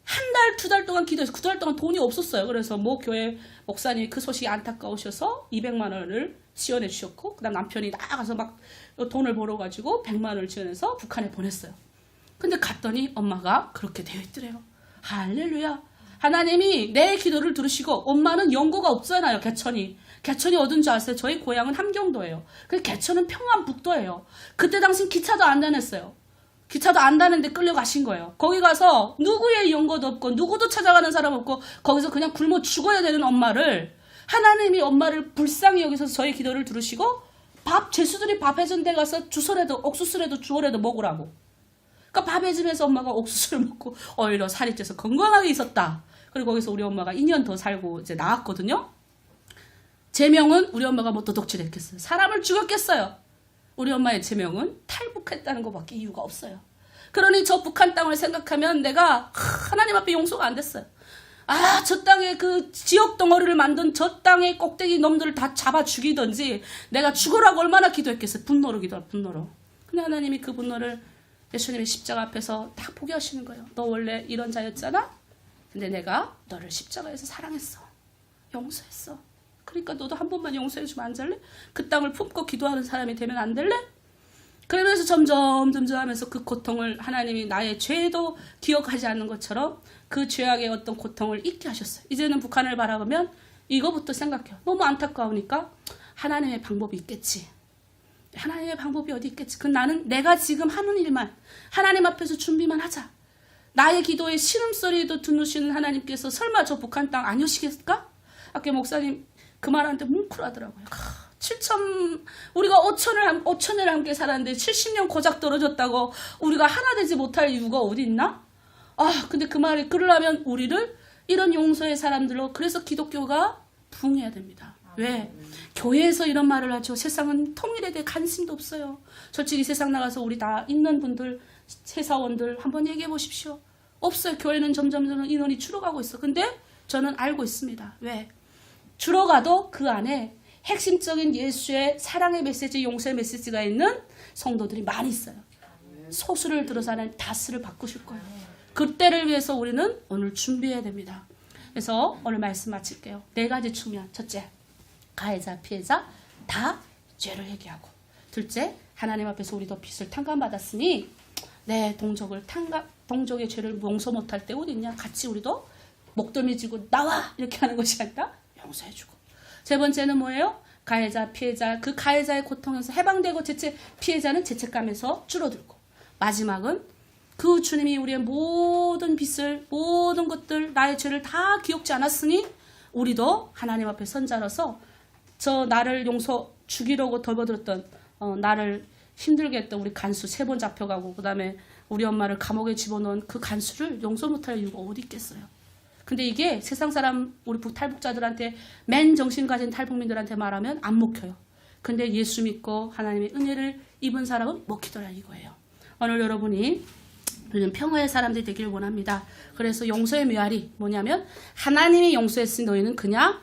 Speaker 5: 한 달, 2달 동안 기도해서 9달 동안 돈이 없었어요. 그래서 뭐 교회 목사님이 그 소식이 안타까우셔서 200만 원을 지원해 주셨고, 그 다음 남편이 나가서 막 돈을 벌어가지고 100만 원을 지원해서 북한에 보냈어요. 근데 갔더니 엄마가 그렇게 되어 있더래요. 할렐루야. 하나님이 내 기도를 들으시고, 엄마는 연고가 없잖아요. 개천이 어딘 줄 아세요? 저희 고향은 함경도예요. 그 개천은 평안북도예요. 그때 당시 기차도 안 다녔어요. 기차도 안 다는데 끌려가신 거예요. 거기 가서 누구의 연고도 없고 누구도 찾아가는 사람 없고 거기서 그냥 굶어 죽어야 되는 엄마를, 하나님이 엄마를 불쌍히 여기서 저희 기도를 들으시고 제수들이 밥 해준 데 가서 주소라도 옥수수라도 주워라도 먹으라고. 그러니까 밥 해주면서 엄마가 옥수수를 먹고 오히려 살이 쪄서 건강하게 있었다. 그리고 거기서 우리 엄마가 2년 더 살고 이제 나왔거든요. 제명은 우리 엄마가 뭐 도둑질했겠어요? 사람을 죽였겠어요? 우리 엄마의 제명은 탈북했다는 것밖에 이유가 없어요. 그러니 저 북한 땅을 생각하면 내가 하나님 앞에 용서가 안 됐어요. 저 땅에 그 지역 덩어리를 만든 저 땅의 꼭대기 놈들을 다 잡아 죽이든지 내가 죽으라고 얼마나 기도했겠어요. 분노로 기도할 분노로. 근데 하나님이 그 분노를 예수님의 십자가 앞에서 딱 포기하시는 거예요. 너 원래 이런 자였잖아? 근데 내가 너를 십자가에서 사랑했어. 용서했어. 그러니까 너도 한 번만 용서해주면 안 될래? 그 땅을 품고 기도하는 사람이 되면 안 될래? 그러면서 점점 하면서 그 고통을 하나님이 나의 죄도 기억하지 않는 것처럼 그 죄악의 어떤 고통을 잊게 하셨어요. 이제는 북한을 바라보면 이거부터 생각해요. 너무 안타까우니까 하나님의 방법이 있겠지. 하나님의 방법이 어디 있겠지. 나는 내가 지금 하는 일만 하나님 앞에서 준비만 하자. 나의 기도에 신음소리도 듣누시는 하나님께서 설마 저 북한 땅 안 오시겠을까? 아까 목사님 그 말한테 뭉클하더라고요. 우리가 5천을 함께 살았는데 70년 고작 떨어졌다고 우리가 하나 되지 못할 이유가 어디 있나? 근데 그 말이 그러려면 우리를 이런 용서의 사람들로, 그래서 기독교가 부흥해야 됩니다. 왜? 교회에서 이런 말을 하죠. 세상은 통일에 대해 관심도 없어요. 솔직히 세상 나가서 우리 다 있는 분들, 회사원들 한번 얘기해 보십시오. 없어요. 교회는 점점 인원이 줄어가고 있어. 근데 저는 알고 있습니다. 왜? 줄어가도 그 안에 핵심적인 예수의 사랑의 메시지, 용서의 메시지가 있는 성도들이 많이 있어요. 소수를 들어서 하나님 다스를 바꾸실 거예요. 그때를 위해서 우리는 오늘 준비해야 됩니다. 그래서 오늘 말씀 마칠게요. 4가지 측면. 첫째, 가해자, 피해자 다 죄를 회개하고. 둘째, 하나님 앞에서 우리도 빚을 탕감받았으니 내 동족의 죄를 용서 못할 때 어디 있냐? 같이 우리도 목덜미 쥐고 나와! 이렇게 하는 것이 아니라 용서해주고. 세 번째는 뭐예요? 가해자, 피해자, 그 가해자의 고통에서 해방되고 피해자는 죄책감에서 줄어들고. 마지막은 그 주님이 우리의 모든 빚을, 모든 것들, 나의 죄를 다 기억지 않았으니 우리도 하나님 앞에 선자로서 저 나를 죽이려고 덜어들었던 나를 힘들게 했던 우리 간수 3번 잡혀가고 그 다음에 우리 엄마를 감옥에 집어넣은 그 간수를 용서 못할 이유가 어디 있겠어요. 근데 이게 세상 사람, 우리 탈북자들한테, 맨 정신 가진 탈북민들한테 말하면 안 먹혀요. 근데 예수 믿고 하나님의 은혜를 입은 사람은 먹히더라 이거예요. 오늘 여러분이 우리는 평화의 사람들이 되길 원합니다. 그래서 용서의 메아리 뭐냐면 하나님이 용서했으니 너희는 그냥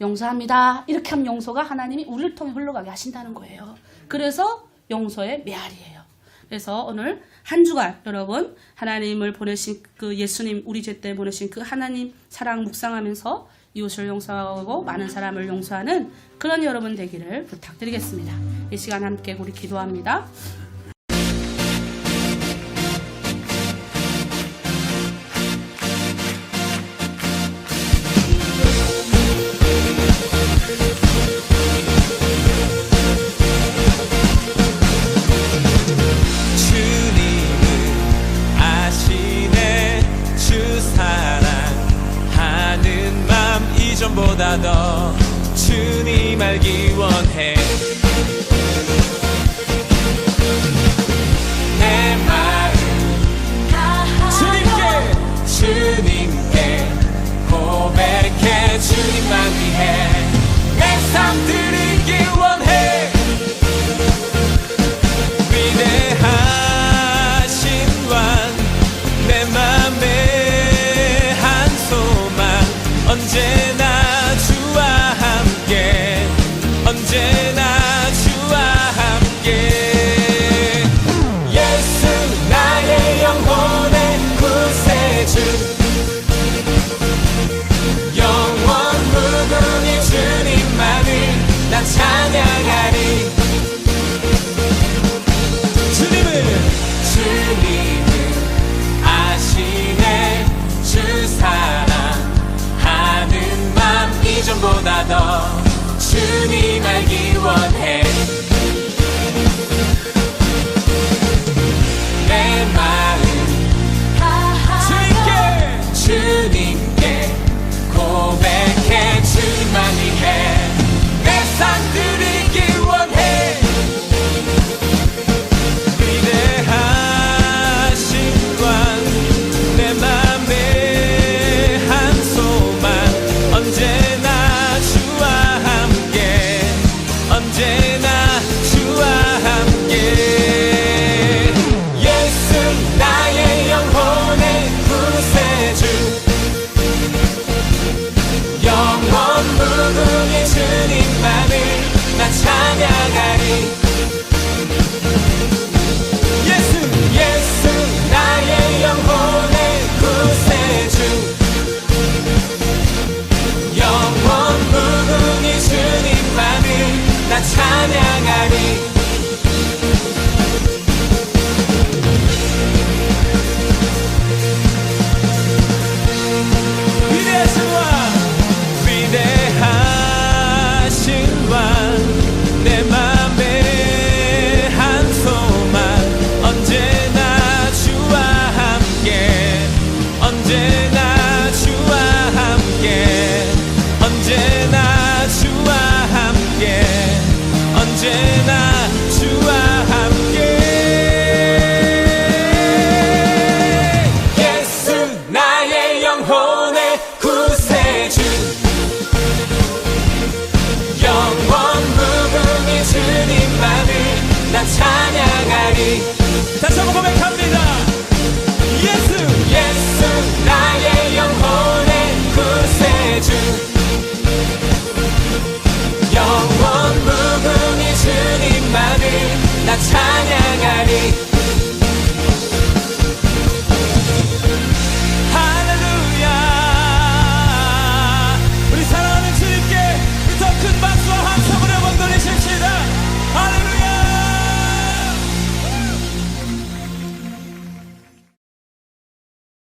Speaker 5: 용서합니다. 이렇게 하면 용서가 하나님이 우리를 통해 흘러가게 하신다는 거예요. 그래서 용서의 메아리예요. 그래서 오늘 한 주간 여러분 하나님을 보내신 그 예수님 우리 죄 때 보내신 그 하나님 사랑 묵상하면서 이웃을 용서하고 많은 사람을 용서하는 그런 여러분 되기를 부탁드리겠습니다. 이 시간 함께 우리 기도합니다.
Speaker 3: 이전보다 더 주님 알기 원해. 내 마음 주님께 고백해. 주님만 위해 내 삶 드리기 원해. 위대하신 왕 내 맘에 한 소망 언제나 주와 함께 언제나 주와 함께. 예수 나의 영혼의 구세주 영원 무궁히 주님만을 난 찬양하리. 주님은 아시네 주 사랑하는 맘 이전보다 더 주님 알기 원해. 내 마음 주님께 고백해. 주님만 위해 내 삶 드리기 원해. 내 맘에 한 소망 언제나 주와 함께 언제나 주와 함께. 예수 나의 영혼의 구세주 영원 무궁히 주님만을 나 찬양하리. 예수 나의 영혼의 구세주 영원 무궁히 주님만을 나 찬양하리. 위대하신 왕 위대하신 왕 내 맘에 한 소망 언제나 주와 함께 언제나 주와 함께 언제나 주와 함께 언제나 주와 함께. 예수 나의 영혼의 구세주 영원 무궁히 주님만을 난 찬양하리. 다시 한번 고백합니다. 예수 나의 영혼의 구세주